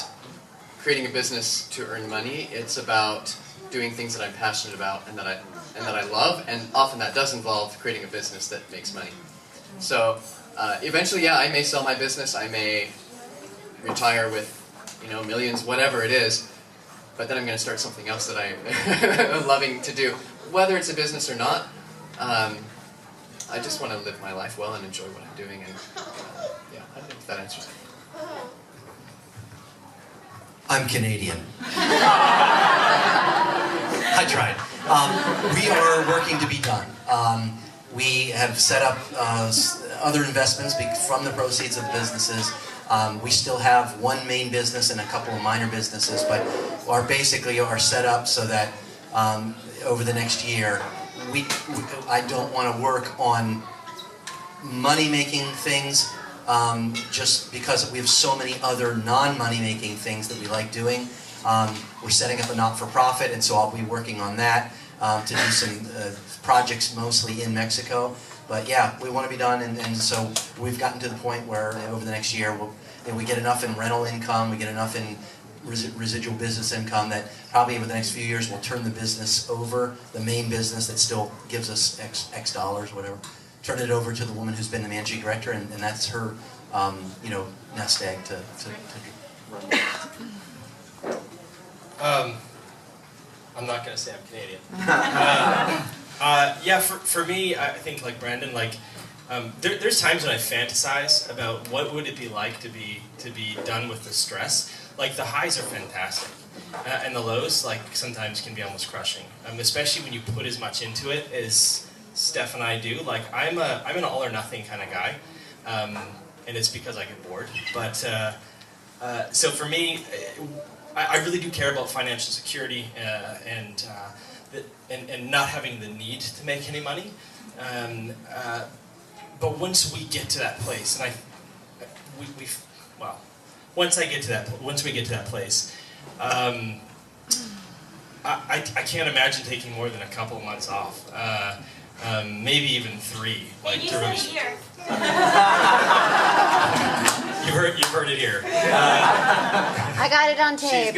creating a business to earn money. It's about doing things that I'm passionate about and that I love, and often that does involve creating a business that makes money. So eventually, yeah, I may sell my business, I may retire with, you know, millions, whatever it is, but then I'm going to start something else that I'm loving to do, whether it's a business or not. I just want to live my life well and enjoy what I'm doing, and yeah, I don't know if that answers it. I'm Canadian. I tried. We are working to be done. We have set up other investments from the proceeds of businesses. We still have one main business and a couple of minor businesses, but basically are set up so that over the next year, I don't want to work on money-making things just because we have so many other non-money-making things that we like doing. We're setting up a not-for-profit, and so I'll be working on that to do some projects mostly in Mexico. But yeah, we want to be done, and so we've gotten to the point where over the next year we get enough in rental income, we get enough in residual business income that probably over the next few years we'll turn the business over, the main business that still gives us X dollars, whatever, turn it over to the woman who's been the managing director, and that's her, nest egg to run. I'm not going to say I'm Canadian. Yeah, for me, I think like Brandon, like there's times when I fantasize about what would it be like to be done with the stress. Like the highs are fantastic, and the lows like sometimes can be almost crushing. Especially when you put as much into it as Steph and I do. Like I'm an all or nothing kind of guy, and it's because I get bored. But so for me, I really do care about financial security and not having the need to make any money. But once we get to that place, and once we get to that place, I can't imagine taking more than a couple of months off. Maybe even 3. Like you to really. said a year. You've heard it here. I got it on tape.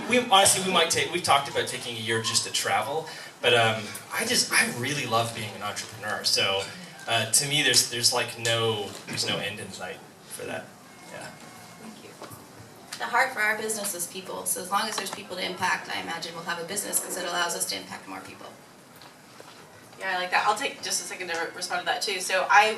we honestly we've talked about taking a year just to travel, but I really love being an entrepreneur. So to me, there's no end in sight for that. Yeah. Thank you. The heart for our business is people. So as long as there's people to impact, I imagine we'll have a business because it allows us to impact more people. Yeah, I like that. I'll take just a second to respond to that too. So I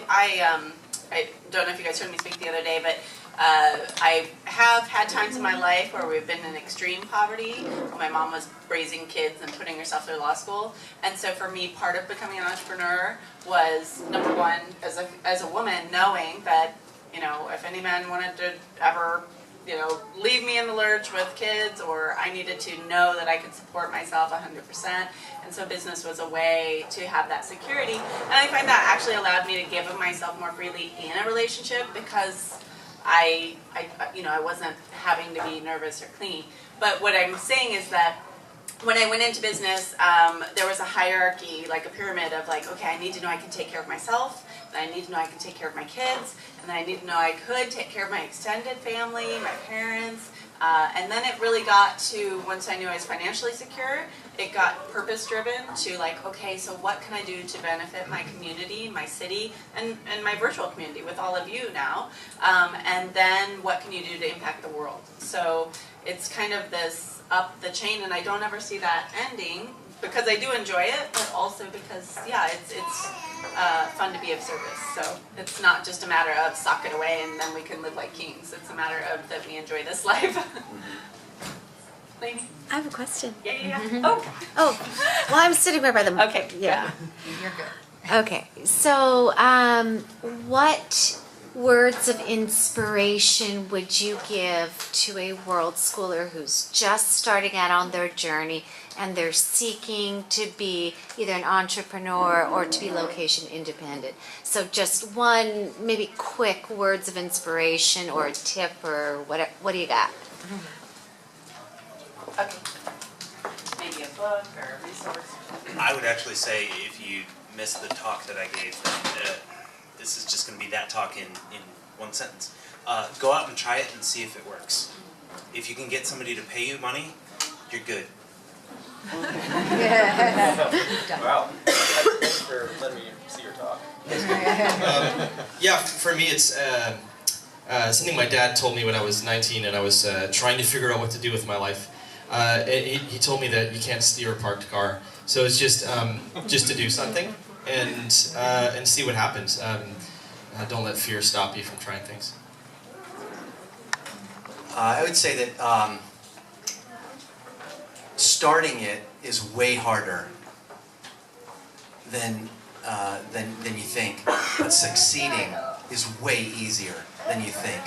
don't know if you guys heard me speak the other day, but I have had times in my life where we've been in extreme poverty. My mom was raising kids and putting herself through law school. And so for me, part of becoming an entrepreneur was, number one, as a woman, knowing that, you know, if any man wanted to ever, you know, leave me in the lurch with kids, or I needed to know that I could support myself 100%. And so business was a way to have that security. And I find that actually allowed me to give of myself more freely in a relationship because I wasn't having to be nervous or clingy. But what I'm saying is that when I went into business, there was a hierarchy, like a pyramid of like, okay, I need to know I can take care of myself, then I need to know I can take care of my kids, and then I need to know I could take care of my extended family, my parents, and then it really got to, once I knew I was financially secure, it got purpose-driven to like, okay, so what can I do to benefit my community, my city, and my virtual community with all of you now, and then what can you do to impact the world? So it's kind of this up the chain, and I don't ever see that ending because I do enjoy it, but also because, yeah, it's fun to be of service. So it's not just a matter of sock it away and then we can live like kings. It's a matter of that we enjoy this life. Lainey? I have a question. Yeah. Oh, well, I'm sitting right by the. Okay. Yeah. You're good. Okay, so what words of inspiration would you give to a world schooler who's just starting out on their journey and they're seeking to be either an entrepreneur or to be location independent? So just one maybe quick words of inspiration or a tip or what do you got? Okay. Maybe a book or a resource. I would actually say if you missed the talk that I gave, this is just going to be that talk in one sentence. Go out and try it and see if it works. If you can get somebody to pay you money, you're good. Wow. Thanks for letting me see your talk. Yeah, for me it's something my dad told me when I was 19 and I was trying to figure out what to do with my life. He told me that you can't steer a parked car, so it's just to do something and see what happens. Don't let fear stop you from trying things. I would say that starting it is way harder than you think, but succeeding is way easier than you think.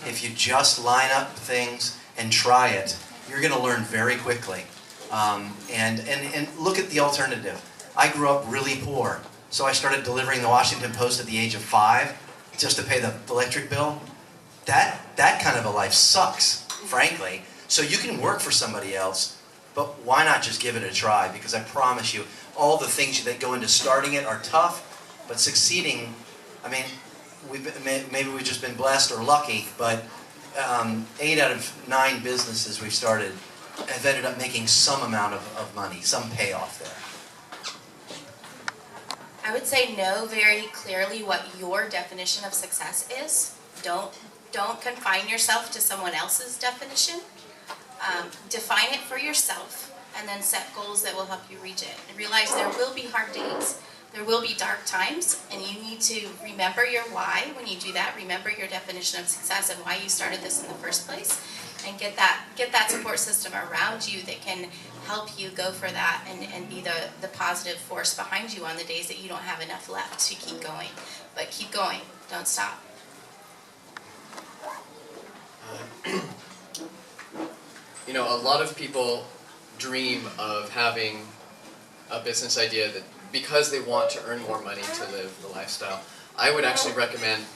If you just line up things and try it, you're going to learn very quickly. And look at the alternative. I grew up really poor, so I started delivering the Washington Post at the age of 5 just to pay the electric bill. That kind of a life sucks, frankly. So you can work for somebody else, but why not just give it a try? Because I promise you, all the things that go into starting it are tough, but succeeding, I mean, maybe we've just been blessed or lucky, but 8 out of 9 businesses we've started have ended up making some amount of money, some payoff there. I would say know very clearly what your definition of success is. Don't confine yourself to someone else's definition. define it for yourself, and then set goals that will help you reach it. And realize there will be hard days. There will be dark times, and you need to remember your why when you do that. Remember your definition of success and why you started this in the first place, and get that support system around you that can help you go for that and be the positive force behind you on the days that you don't have enough left to keep going. But keep going, don't stop. You know, a lot of people dream of having a business idea that because they want to earn more money to live the lifestyle. I would actually recommend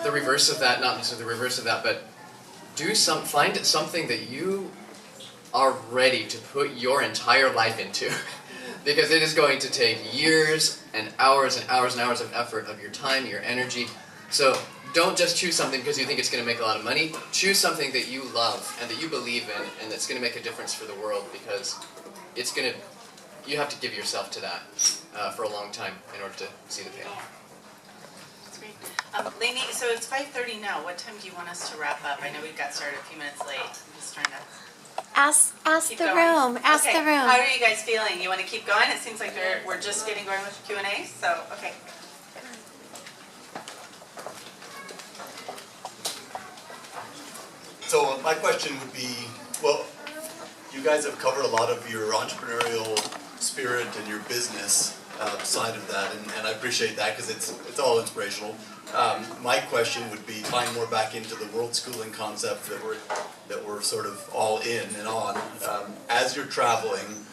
the reverse of that, not necessarily the reverse of that, but find something that you are ready to put your entire life into. Because it is going to take years and hours and hours and hours of effort of your time, your energy. So don't just choose something because you think it's going to make a lot of money. Choose something that you love and that you believe in and that's going to make a difference for the world, because you have to give yourself to that for a long time in order to see the payoff. That's great. Lainey, so it's 5:30 now. What time do you want us to wrap up? I know we got started a few minutes late. I'm just trying to Ask keep the going. room. Ask Okay. the room. How are you guys feeling? You want to keep going? It seems like we're just getting going with Q&A. So, okay. So my question would be, well, you guys have covered a lot of your entrepreneurial spirit and your business side of that, and I appreciate that because it's all inspirational. My question would be tying more back into the world schooling concept that we're sort of all in and on. As you're traveling,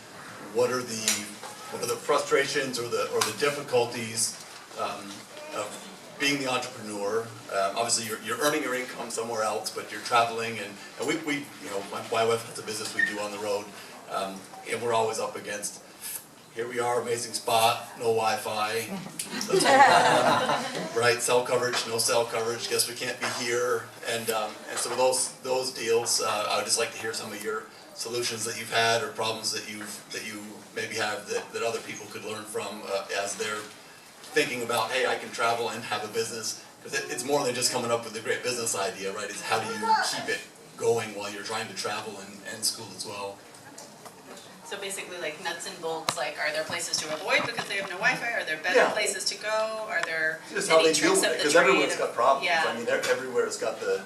what are the frustrations or the difficulties of being the entrepreneur? Obviously, you're earning your income somewhere else, but you're traveling, and we you know, my wife has a business we do on the road, and we're always up against. Here we are, amazing spot, no Wi-Fi, let's move on, right? Cell coverage, no cell coverage. Guess we can't be here, and so those deals, I would just like to hear some of your solutions that you've had or problems that you maybe have that other people could learn from as they're thinking about, hey, I can travel and have a business. Because it's more than just coming up with a great business idea, right? It's how do you keep it going while you're trying to travel and school as well. So basically, like nuts and bolts, like are there places to avoid because they have no Wi-Fi? Are there better places to go? Are there just how they deal with it? Because everyone's got problems. Yeah. I mean, everywhere's got the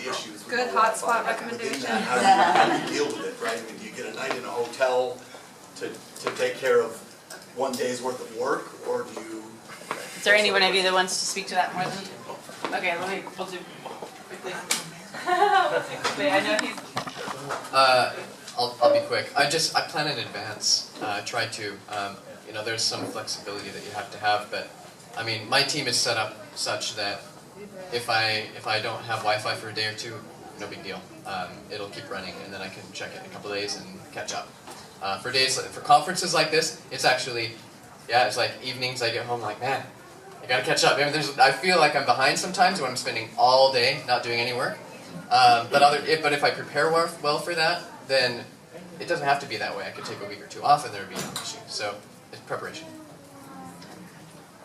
issues. Good hotspot recommendation. How do you deal with it, right? I mean, do you get a night in a hotel to take care of one day's worth of work, or do you? Is there anyone of you that wants to speak to that more than? Okay, we'll do quickly. I know he's. I'll be quick. I plan in advance. Try to. You know, there's some flexibility that you have to have, but I mean, my team is set up such that if I don't have Wi-Fi for a day or two, no big deal. It'll keep running, and then I can check it in a couple of days and catch up. For conferences like this, it's actually, it's like evenings. I get home like, man, I gotta catch up. I feel like I'm behind sometimes when I'm spending all day not doing any work. But if I prepare well for that, then it doesn't have to be that way. I could take a week or two off and there would be no issue. So it's preparation.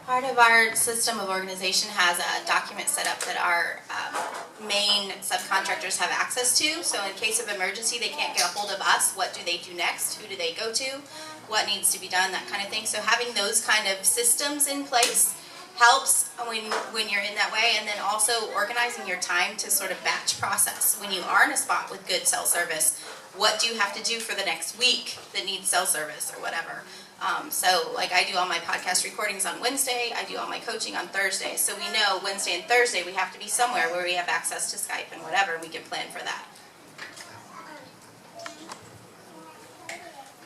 Part of our system of organization has a document set up that our main subcontractors have access to. So in case of emergency, they can't get a hold of us. What do they do next? Who do they go to? What needs to be done? That kind of thing. So having those kind of systems in place helps when you're in that way, and then also organizing your time to sort of batch process. When you are in a spot with good cell service, what do you have to do for the next week that needs cell service or whatever? So like I do all my podcast recordings on Wednesday, I do all my coaching on Thursday, so we know Wednesday and Thursday we have to be somewhere where we have access to Skype and whatever, and we can plan for that.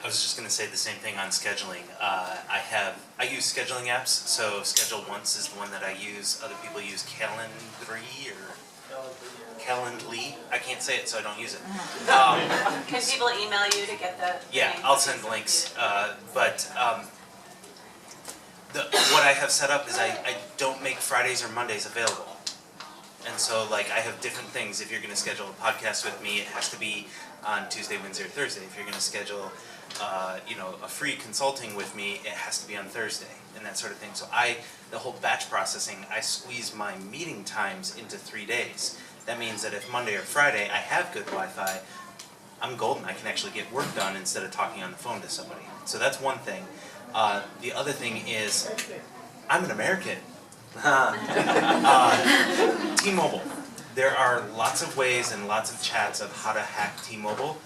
I was just going to say the same thing on scheduling. I use scheduling apps, so Schedule Once is the one that I use. Other people use Calendly or Calendly. I can't say it, so I don't use it. Can people email you to get the? Yeah, I'll send links. What I have set up is I don't make Fridays or Mondays available. And so, like, I have different things. If you're going to schedule a podcast with me, it has to be on Tuesday, Wednesday, or Thursday. If you're going to schedule, a free consulting with me, it has to be on Thursday, and that sort of thing. So the whole batch processing, I squeeze my meeting times into 3 days. That means that if Monday or Friday I have good Wi-Fi, I'm golden. I can actually get work done instead of talking on the phone to somebody. So that's one thing. The other thing is, I'm an American. T-Mobile. There are lots of ways and lots of chats of how to hack T-Mobile.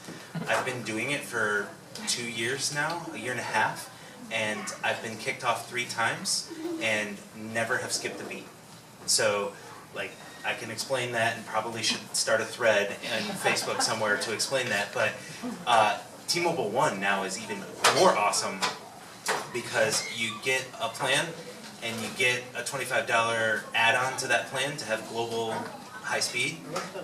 I've been doing it for 2 years now, a year and a half, and I've been kicked off 3 times and never have skipped a beat. So, like, I can explain that and probably should start a thread on Facebook somewhere to explain that, but T-Mobile One now is even more awesome because you get a plan and you get a $25 add-on to that plan to have global high speed,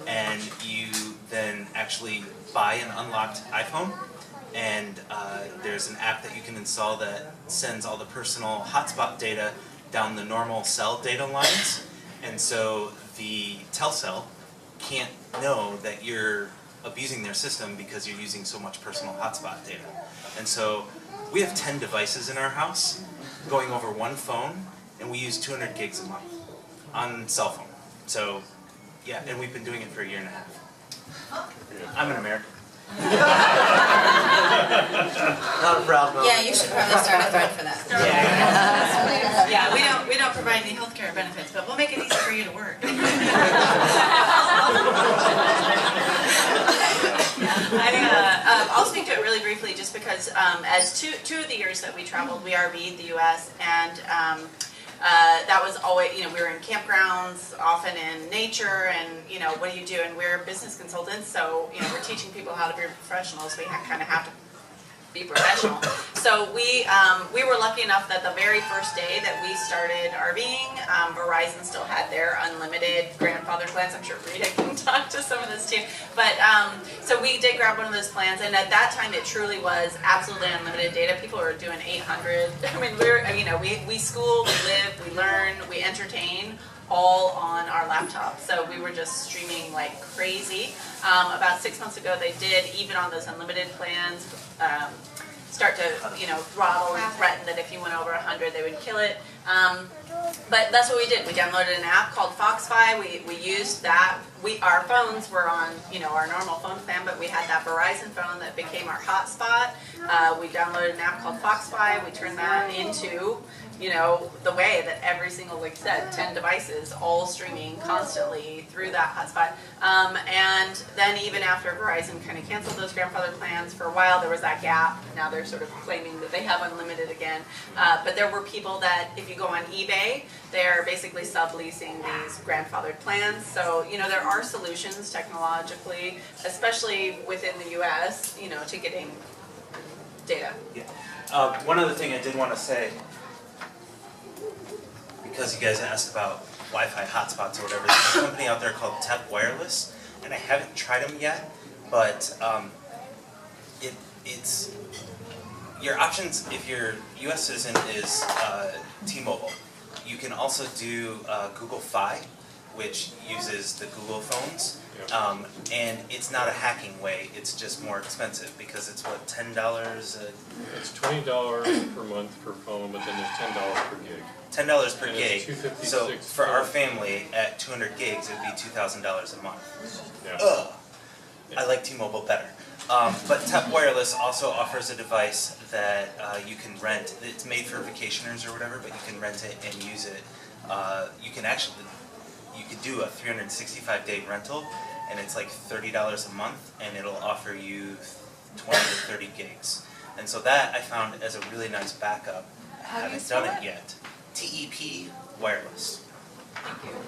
and you then actually buy an unlocked iPhone, and there's an app that you can install that sends all the personal hotspot data down the normal cell data lines, and so the Telcel can't know that you're abusing their system because you're using so much personal hotspot data. And so we have 10 devices in our house going over one phone, and we use 200 gigs a month on cell phone. So yeah, and we've been doing it for a year and a half. I'm an American. Not a proud moment. Yeah, you should probably start a thread for that. Yeah, we don't provide any healthcare benefits, but we'll make it easy for you to work. I'll speak to it really briefly, just because as two of the years that we traveled, we RV'd the U.S. and that was always, we were in campgrounds, often in nature, and what do you do? And we're business consultants, so we're teaching people how to be professionals. We kind of have to be professional. So we were lucky enough that the very first day that we started RVing, Verizon still had their unlimited grandfather plans. I'm sure Rita can talk to some of this too. But so we did grab one of those plans, and at that time it truly was absolutely unlimited data. People were doing 800. I mean, we school, we live, we learn, we entertain, all on our laptop. So we were just streaming like crazy. About 6 months ago, they did, even on those unlimited plans, start to throttle and threaten that if you went over 100, they would kill it. But that's what we did. We downloaded an app called Foxfi. We used that. Our phones were on our normal phone plan, but we had that Verizon phone that became our hotspot. We downloaded an app called Foxfi. We turned that into the way that every single, like I said, 10 devices all streaming constantly through that hotspot. And then even after Verizon kind of canceled those grandfather plans for a while, there was that gap. Now they're sort of claiming that they have unlimited again. But there were people that, if you go on eBay, they're basically subleasing these grandfathered plans. So, there are solutions technologically, especially within the US, to getting data. Yeah. One other thing I did want to say, because you guys asked about Wi-Fi hotspots or whatever, there's a company out there called Tep Wireless, and I haven't tried them yet, but it's your options if you're a US citizen is T-Mobile. You can also do Google Fi, which uses the Google phones, and it's not a hacking way, it's just more expensive because it's what, $10? It's $20 per month per phone, but then there's $10 per gig. $10 per And gig. it's So $256 for our family at 200 gigs, it would be $2,000 a month. Yeah. Ugh. I like T-Mobile better. But Tep Wireless also offers a device that you can rent. It's made for vacationers or whatever, but you can rent it and use it. You could do a 365-day rental, and it's like $30 a month, and it'll offer you 20 to 30 gigs. And so that I found as a really nice backup. I haven't done it yet. TEP Wireless. Thank you.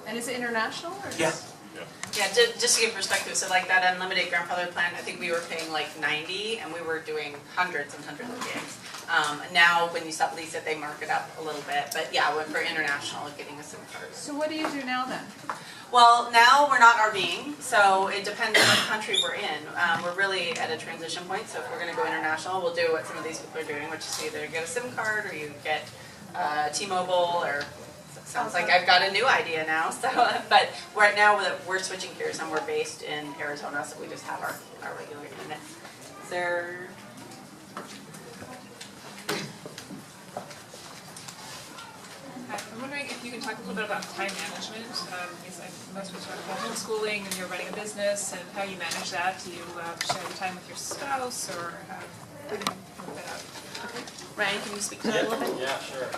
And is it international? Or Yeah. Yeah, just to give perspective, so like that unlimited grandfather plan, I think we were paying like 90, and we were doing hundreds and hundreds of gigs. Now, when you sublease it, they mark it up a little bit, but yeah, for international, getting a SIM card. So what do you do now then? Well, now we're not RVing, so it depends on what country we're in. We're really at a transition point, so if we're going to go international, we'll do what some of these people are doing, which is either get a SIM card or you get T-Mobile, or sounds like I've got a new idea now. So, but right now we're switching gears and we're based in Arizona, so we just have our regular internet. Is there? I'm wondering if you can talk a little bit about time management? Because most people talk about homeschooling and you're running a business and how you manage that. Do you share your time with your spouse or how do you work that out? Okay. Ryan, can you speak to that a little bit? Yeah, sure.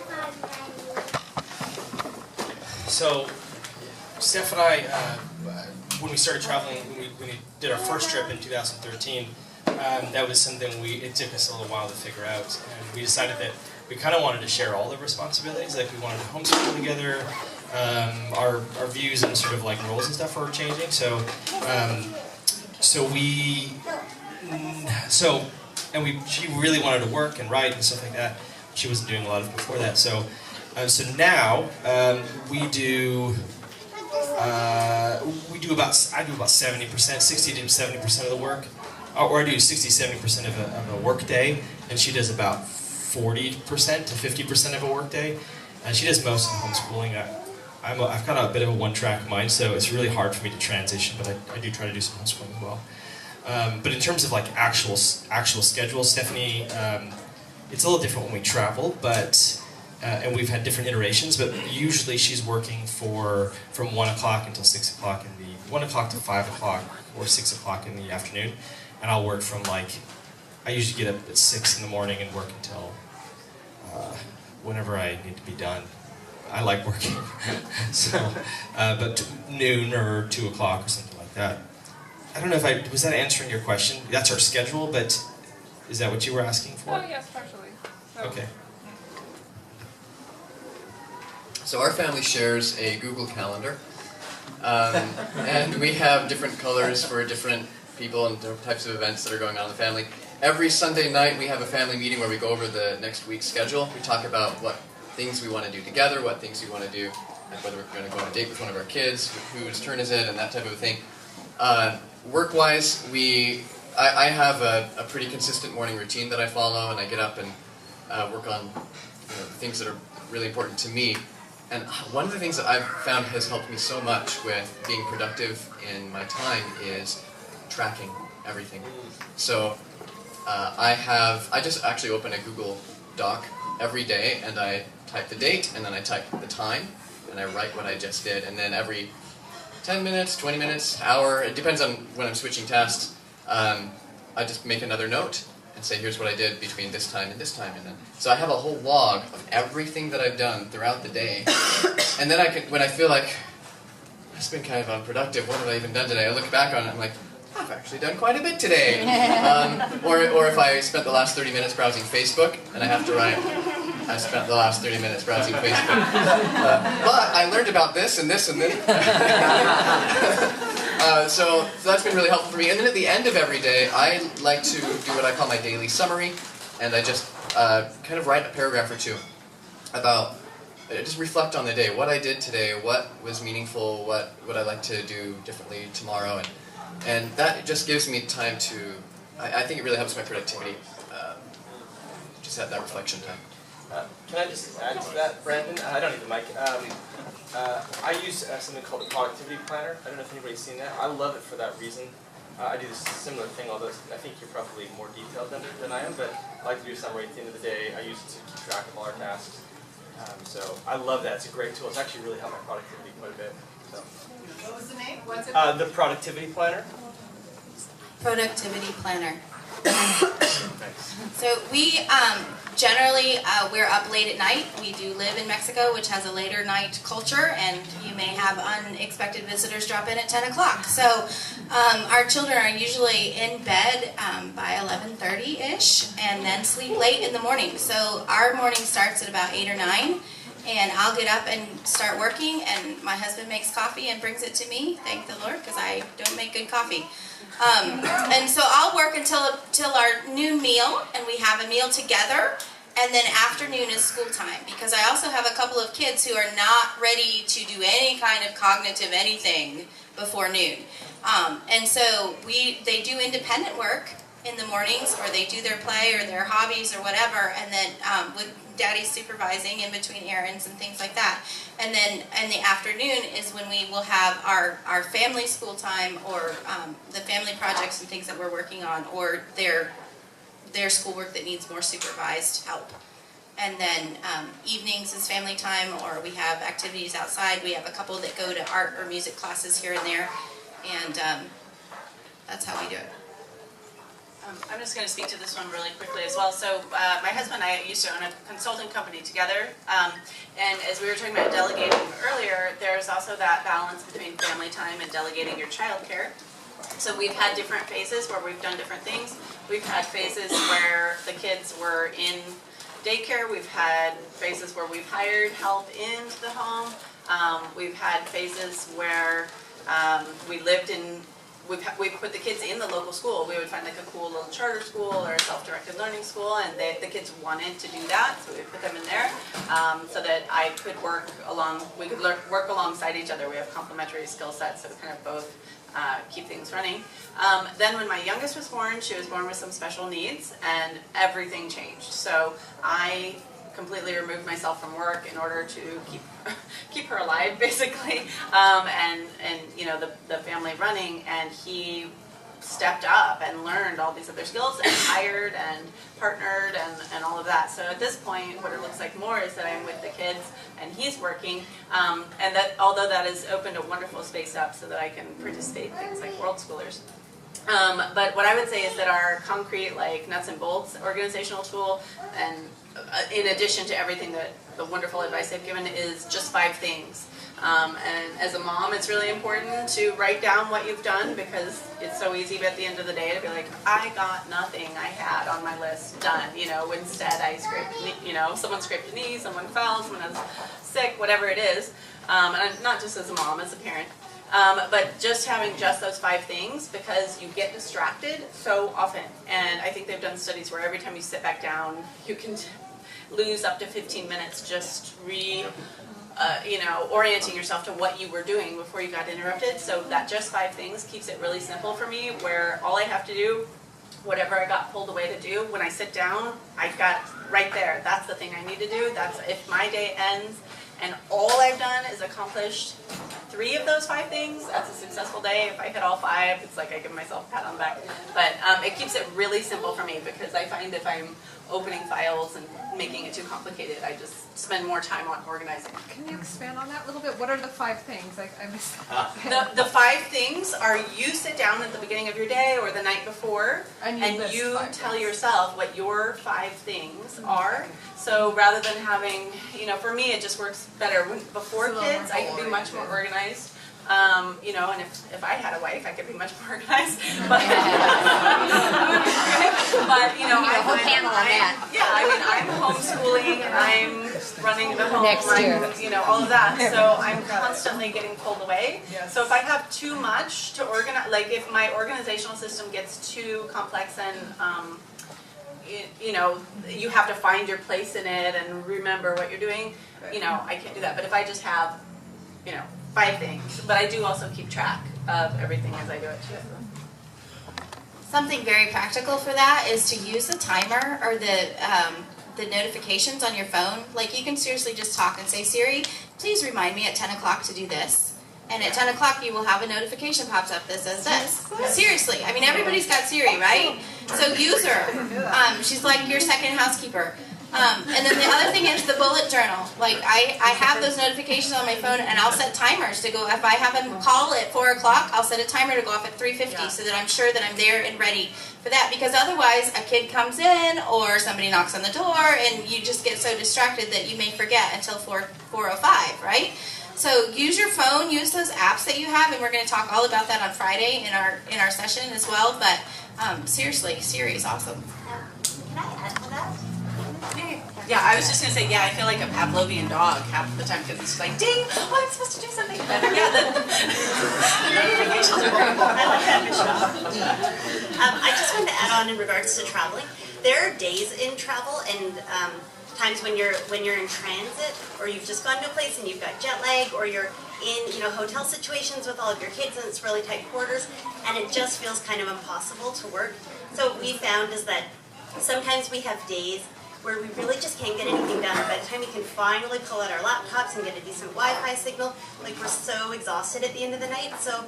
So, Steph and I, when we started traveling, when we did our first trip in 2013, that was something it took us a little while to figure out. And we decided that we kind of wanted to share all the responsibilities. Like, we wanted to homeschool together. Our views and sort of like roles and stuff were changing. She really wanted to work and write and stuff like that. She wasn't doing a lot of it before that. So now I do about 70%, 60 to 70% of the work, or I do 60-70% of a work day, and she does about 40% to 50% of a work day, and she does most of the homeschooling. I've got a bit of a one-track mind, so it's really hard for me to transition, but I do try to do some homeschooling as well. But in terms of like actual schedule, Stephanie, it's a little different when we travel, but and we've had different iterations. But usually she's working from 1 o'clock until 6 o'clock in the 1 o'clock to 5 o'clock or 6 o'clock in the afternoon, and I'll work from I usually get up at 6 in the morning and work until whenever I need to be done. I like working, but noon or 2 o'clock or something like that. I don't know if was that answering your question? That's our schedule, but is that what you were asking for? Oh, yes, partially. So, okay. So our family shares a Google Calendar, and we have different colors for different people and different types of events that are going on in the family. Every Sunday night we have a family meeting where we go over the next week's schedule. We talk about what things we want to do together, what things we want to do, like whether we're going to go on a date with one of our kids, whose turn is it, and that type of thing. Work-wise, I have a pretty consistent morning routine that I follow, and I get up and work on things that are really important to me. And one of the things that I've found has helped me so much with being productive in my time is tracking everything. So I just actually open a Google Doc every day, and I type the date, and then I type the time, and I write what I just did, and then every 10 minutes, 20 minutes, hour, it depends on when I'm switching tasks, I just make another note and say, here's what I did between this time and this time. And then, so I have a whole log of everything that I've done throughout the day, and then when I feel like, it's been kind of unproductive, what have I even done today? I look back on it, I'm like, I've actually done quite a bit today. Or if I spent the last 30 minutes browsing Facebook, and I have to write, I spent the last 30 minutes browsing Facebook. But I learned about this and this and this. So that's been really helpful for me. And then at the end of every day, I like to do what I call my daily summary, and I just kind of write a paragraph or two about, just reflect on the day, what I did today, what was meaningful, what would I like to do differently tomorrow, and that just gives me time to, I think it really helps my productivity, just have that reflection time. Can I just add to that, Brandon? I don't need the mic. I use something called the productivity planner. I don't know if anybody's seen that. I love it for that reason. I do this similar thing, although I think you're probably more detailed than I am, but I like to do a summary at the end of the day. I use it to keep track of all our tasks. So I love that. It's a great tool. It's actually really helped my productivity quite a bit. So. What was the name? What's it? The productivity planner. Productivity planner. Thanks. So we generally we're up late at night. We do live in Mexico, which has a later night culture, and you may have unexpected visitors drop in at 10 o'clock. So our children are usually in bed by 11:30-ish, and then sleep late in the morning. So our morning starts at about 8 or 9. And I'll get up and start working, and my husband makes coffee and brings it to me. Thank the Lord, because I don't make good coffee. And so I'll work until our noon meal, and we have a meal together. And then afternoon is school time, because I also have a couple of kids who are not ready to do any kind of cognitive anything before noon. And so they do independent work in the mornings, or they do their play or their hobbies or whatever, and then with Daddy's supervising in between errands and things like that. And then in the afternoon is when we will have our family school time, or the family projects and things that we're working on, or their schoolwork that needs more supervised help. And then evenings is family time, or we have activities outside. We have a couple that go to art or music classes here and there, and that's how we do it. I'm just going to speak to this one really quickly as well. So my husband and I used to own a consulting company together, and as we were talking about delegating earlier, there's also that balance between family time and delegating your childcare. So we've had different phases where we've done different things. We've had phases where the kids were in daycare. We've had phases where we've hired help in the home. We've had phases where we lived in. We've put the kids in the local school. We would find like a cool little charter school or a self-directed learning school, and the kids wanted to do that, so we put them in there so that I could work alongside each other. We have complementary skill sets, so we kind of both keep things running. Then when my youngest was born, she was born with some special needs, and everything changed. So I completely removed myself from work in order to keep her alive, basically, and you know, the family running. And he stepped up and learned all these other skills and hired and partnered and all of that. So at this point, what it looks like more is that I'm with the kids and he's working, and that although that has opened a wonderful space up so that I can participate in things like worldschoolers. But what I would say is that our concrete, like nuts and bolts organizational tool, and in addition to everything that the wonderful advice they've given, is just 5 things. And as a mom, it's really important to write down what you've done, because it's so easy at the end of the day to be like, I got nothing I had on my list done. You know, instead I scraped, you know, someone scraped a knee, someone fell, someone was sick, whatever it is. And I'm not just as a mom, as a parent. But just having just those 5 things, because you get distracted so often. And I think they've done studies where every time you sit back down, you can lose up to 15 minutes just orienting yourself to what you were doing before you got interrupted. So that just 5 things keeps it really simple for me, where all I have to do, whatever I got pulled away to do, when I sit down, I got right there. That's the thing I need to do. That's if my day ends and all I've done is accomplished 3 of those 5 things, that's a successful day. If I hit all 5, it's like I give myself a pat on the back. But it keeps it really simple for me, because I find if I'm opening files and making it too complicated, I just spend more time on organizing. Can you expand on that a little bit? What are the 5 things? I missed that. The 5 things are: you sit down at the beginning of your day or the night before, and you tell yourself what your 5 things are. So rather than having, you know, for me it just works better before kids. I can be much more organized. You know, and if I had a wife, I could be much more organized. But, you know, I'm homeschooling, I'm running the home, you know, all of that. So I'm constantly getting pulled away. So if I have too much to organize, like if my organizational system gets too complex and you know, you have to find your place in it and remember what you're doing, you know, I can't do that. But if I just have, you know, 5 things, but I do also keep track of everything as I do it too. Something very practical for that is to use the timer or the notifications on your phone. Like, you can seriously just talk and say, Siri, please remind me at 10 o'clock to do this. And at 10 o'clock you will have a notification pops up that says this. Seriously, I mean, everybody's got Siri, right? So use her. She's like your second housekeeper. And then the other thing is the bullet journal. Like, I have those notifications on my phone, and I'll set timers to go. If I have a call at 4 o'clock, I'll set a timer to go off at 3:50 so that I'm sure that I'm there and ready for that. Because otherwise, a kid comes in or somebody knocks on the door, and you just get so distracted that you may forget until 4:05, right? So use your phone, use those apps that you have, and we're going to talk all about that on Friday in our session as well. But seriously, Siri is awesome. Can I add to that? Yeah, I was just going to say, yeah, I feel like a Pavlovian dog half the time, because it's like, ding, oh, I'm supposed to do something. But yeah, the notifications are very cool. I like that, Michelle. I just wanted to add on in regards to traveling. There are days in travel and times when you're in transit, or you've just gone to a place and you've got jet lag, or you're in, you know, hotel situations with all of your kids and it's really tight quarters, and it just feels kind of impossible to work. So what we found is that sometimes we have days where we really just can't get anything done. By the time we can finally pull out our laptops and get a decent Wi-Fi signal, like, we're so exhausted at the end of the night. So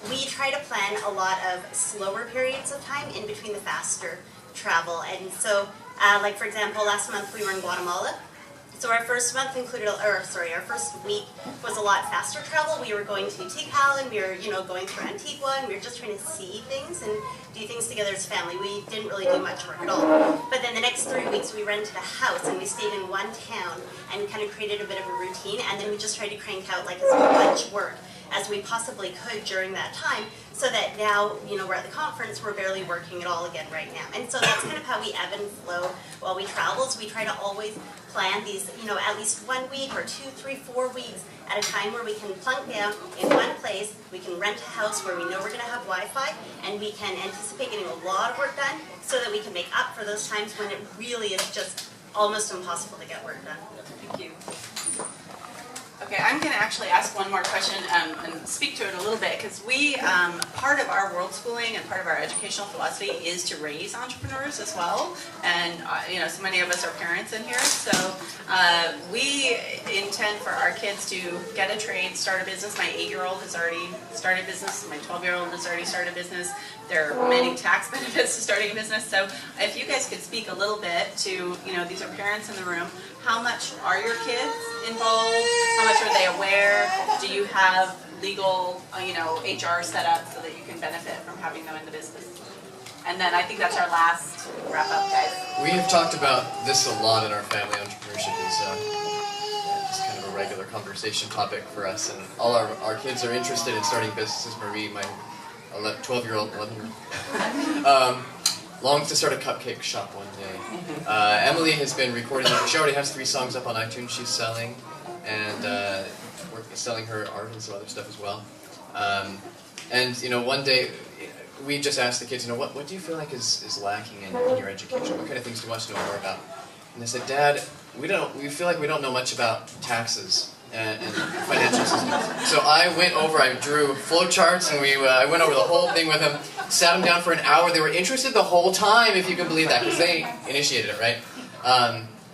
we try to plan a lot of slower periods of time in between the faster travel. And so Like for example, last month we were in Guatemala. So our first month included, our first week was a lot faster travel. We were going to Tikal and we were, going through Antigua and we were just trying to see things and do things together as a family. We didn't really do much work at all. But then the next 3 weeks we rented a house and we stayed in one town and we kind of created a bit of a routine, and then we just tried to crank out like as much work as we possibly could during that time, so that now, we're at the conference, we're barely working at all again right now. And so that's kind of how we ebb and flow while we travel. So we try to always plan these, at least 1 week or 2, 3, 4 weeks at a time where we can plunk down in one place, we can rent a house where we know we're gonna have Wi-Fi, and we can anticipate getting a lot of work done so that we can make up for those times when it really is just almost impossible to get work done. Thank you. Okay, I'm going to actually ask one more question and speak to it a little bit, because we, part of our world schooling and part of our educational philosophy is to raise entrepreneurs as well. And, so many of us are parents in here, so we intend for our kids to get a trade, start a business. My 8-year-old has already started a business, my 12-year-old has already started a business. There are many tax benefits to starting a business. So if you guys could speak a little bit to, these are parents in the room, how much are your kids involved? How much are they aware? Do you have legal, HR set up so that you can benefit from having them in the business? And then I think that's our last wrap up, guys. We have talked about this a lot in our family. Entrepreneurship is just kind of a regular conversation topic for us, and all our kids are interested in starting businesses. Marie, my 12-year-old, 11-year-old, longs to start a cupcake shop one day. Emily has been recording, she already has 3 songs up on iTunes she's selling, and we're selling her art and some other stuff as well. And one day we just asked the kids, what do you feel like is lacking in your education? What kind of things do you want to know more about? And they said, Dad, we feel like we don't know much about taxes and financial systems. So I went over, I drew flowcharts, and I went over the whole thing with them, sat them down for an hour. They were interested the whole time, if you can believe that, because they initiated it, right?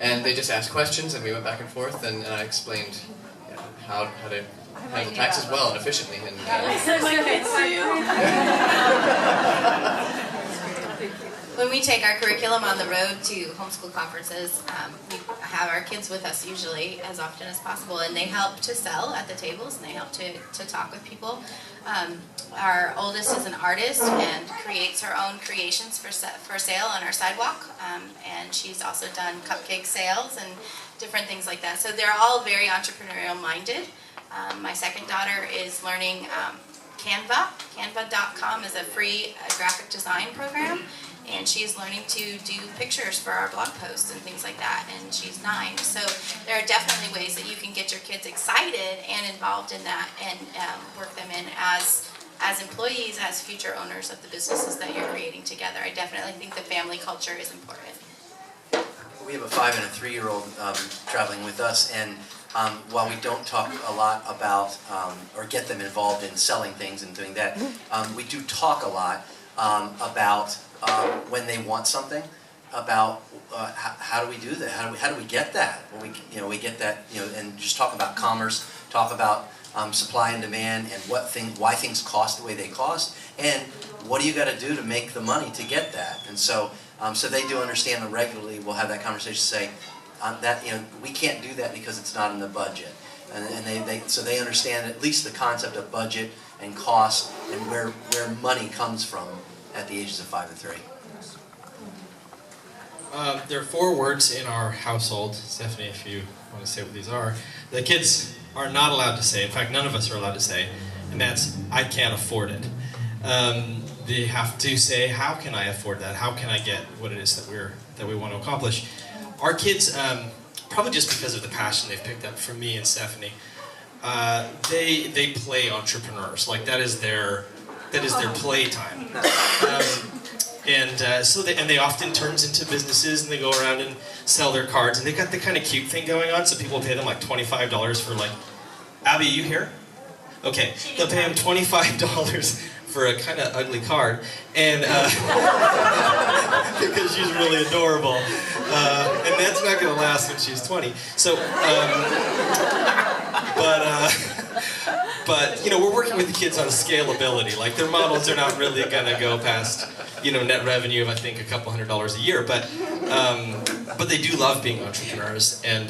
And they just asked questions, and we went back and forth, and I explained how to handle taxes well and efficiently. And, I sent my kids to you. When we take our curriculum on the road to homeschool conferences, we have our kids with us usually as often as possible, and they help to sell at the tables, and they help to talk with people. Our oldest is an artist and creates her own creations for sale on our sidewalk, and she's also done cupcake sales and different things like that. So they're all very entrepreneurial minded. My second daughter is learning Canva. Canva.com is a free graphic design program, and she's learning to do pictures for our blog posts and things like that, and she's 9. So there are definitely ways that you can get your kids excited and involved in that, and work them in as employees, as future owners of the businesses that you're creating together. I definitely think the family culture is important. We have a 5 and a 3-year-old traveling with us, and while we don't talk a lot about or get them involved in selling things and doing that, we do talk a lot about when they want something, about how do we do that? How do we get that? Well, we get that, and just talk about commerce, talk about supply and demand, and why things cost the way they cost, and what do you got to do to make the money to get that? And so they do understand that regularly. We'll have that conversation, say that we can't do that because it's not in the budget, and they understand at least the concept of budget and cost and where money comes from at the ages of 5 and 3. There are 4 words in our household. Stephanie, if you want to say what these are, the kids are not allowed to say. In fact, none of us are allowed to say, and that's "I can't afford it." They have to say, "How can I afford that? How can I get what it is that we want to accomplish?" Our kids, probably just because of the passion they've picked up from me and Stephanie, they play entrepreneurs. Like that is their playtime. And they often turns into businesses, and they go around and sell their cards, and they got the kind of cute thing going on, so people pay them like $25 for Abby, you here? Okay, they'll pay them $25 for a kind of ugly card, and because she's really adorable, and that's not going to last when she's 20. So, but we're working with the kids on scalability. Like their models are not really going to go past net revenue of I think a couple $100s a year, but But they do love being entrepreneurs. And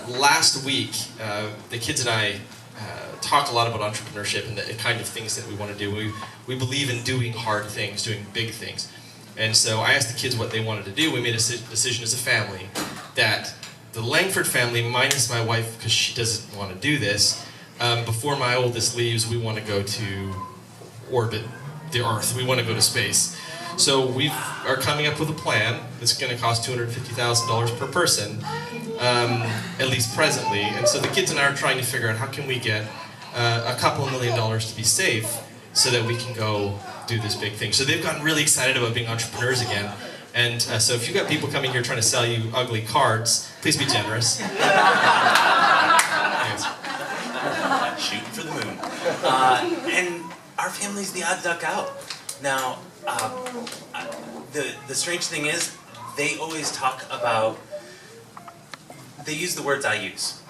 last week, the kids and I talked a lot about entrepreneurship and the kind of things that we want to do. We believe in doing hard things, doing big things. And so I asked the kids what they wanted to do. We made a decision as a family that the Langford family, minus my wife, because she doesn't want to do this, before my oldest leaves, we want to go to orbit the Earth. We want to go to space. So we are coming up with a plan that's going to cost $250,000 per person, at least presently. And so the kids and I are trying to figure out how can we get a couple of $1 million to be safe so that we can go do this big thing. So they've gotten really excited about being entrepreneurs again. And so if you've got people coming here trying to sell you ugly cards, please be generous. Shooting for the moon. And our family's the odd duck out. Now, the strange thing is, they always talk about, they use the words I use,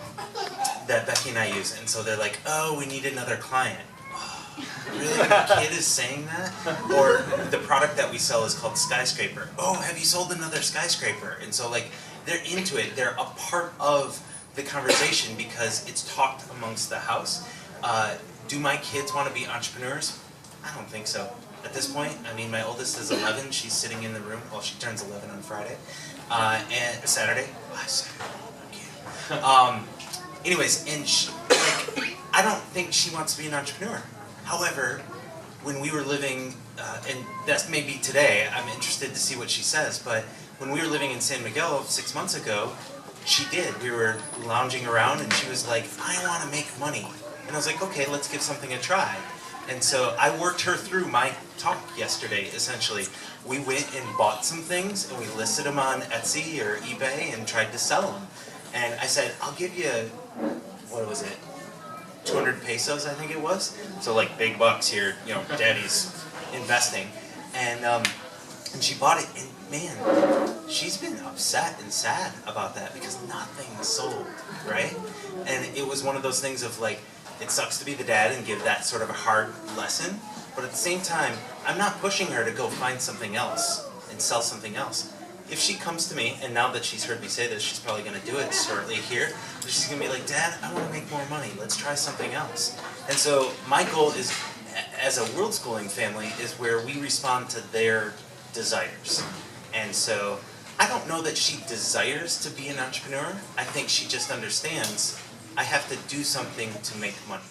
that Becky and I use, and so they're like, oh, we need another client. Oh, really? Your kid is saying that? Or the product that we sell is called Skyscraper. Oh, have you sold another Skyscraper? And so like, they're into it, they're a part of the conversation because it's talked amongst the house. Do my kids want to be entrepreneurs? I don't think so. At this point, I mean, my oldest is 11. She's sitting in the room. Well, she turns 11 on Friday, and Saturday. Why Saturday? Anyways, and like, I don't think she wants to be an entrepreneur. However, when we were living, and that's maybe today, I'm interested to see what she says. But when we were living in San Miguel 6 months ago, she did. We were lounging around, and she was like, "I want to make money," and I was like, "Okay, let's give something a try." And so I worked her through my talk yesterday, essentially. We went and bought some things, and we listed them on Etsy or eBay and tried to sell them. And I said, I'll give you, what was it, 200 pesos, I think it was? So like big bucks here, you know, daddy's investing. And she bought it, and man, she's been upset and sad about that because nothing sold, right? And it was one of those things of like, it sucks to be the dad and give that sort of a hard lesson, but at the same time, I'm not pushing her to go find something else and sell something else. If she comes to me, and now that she's heard me say this, she's probably going to do it shortly here, she's going to be like, Dad, I want to make more money, let's try something else. And so my goal is, as a world schooling family, is where we respond to their desires. And so I don't know that she desires to be an entrepreneur, I think she just understands I have to do something to make money.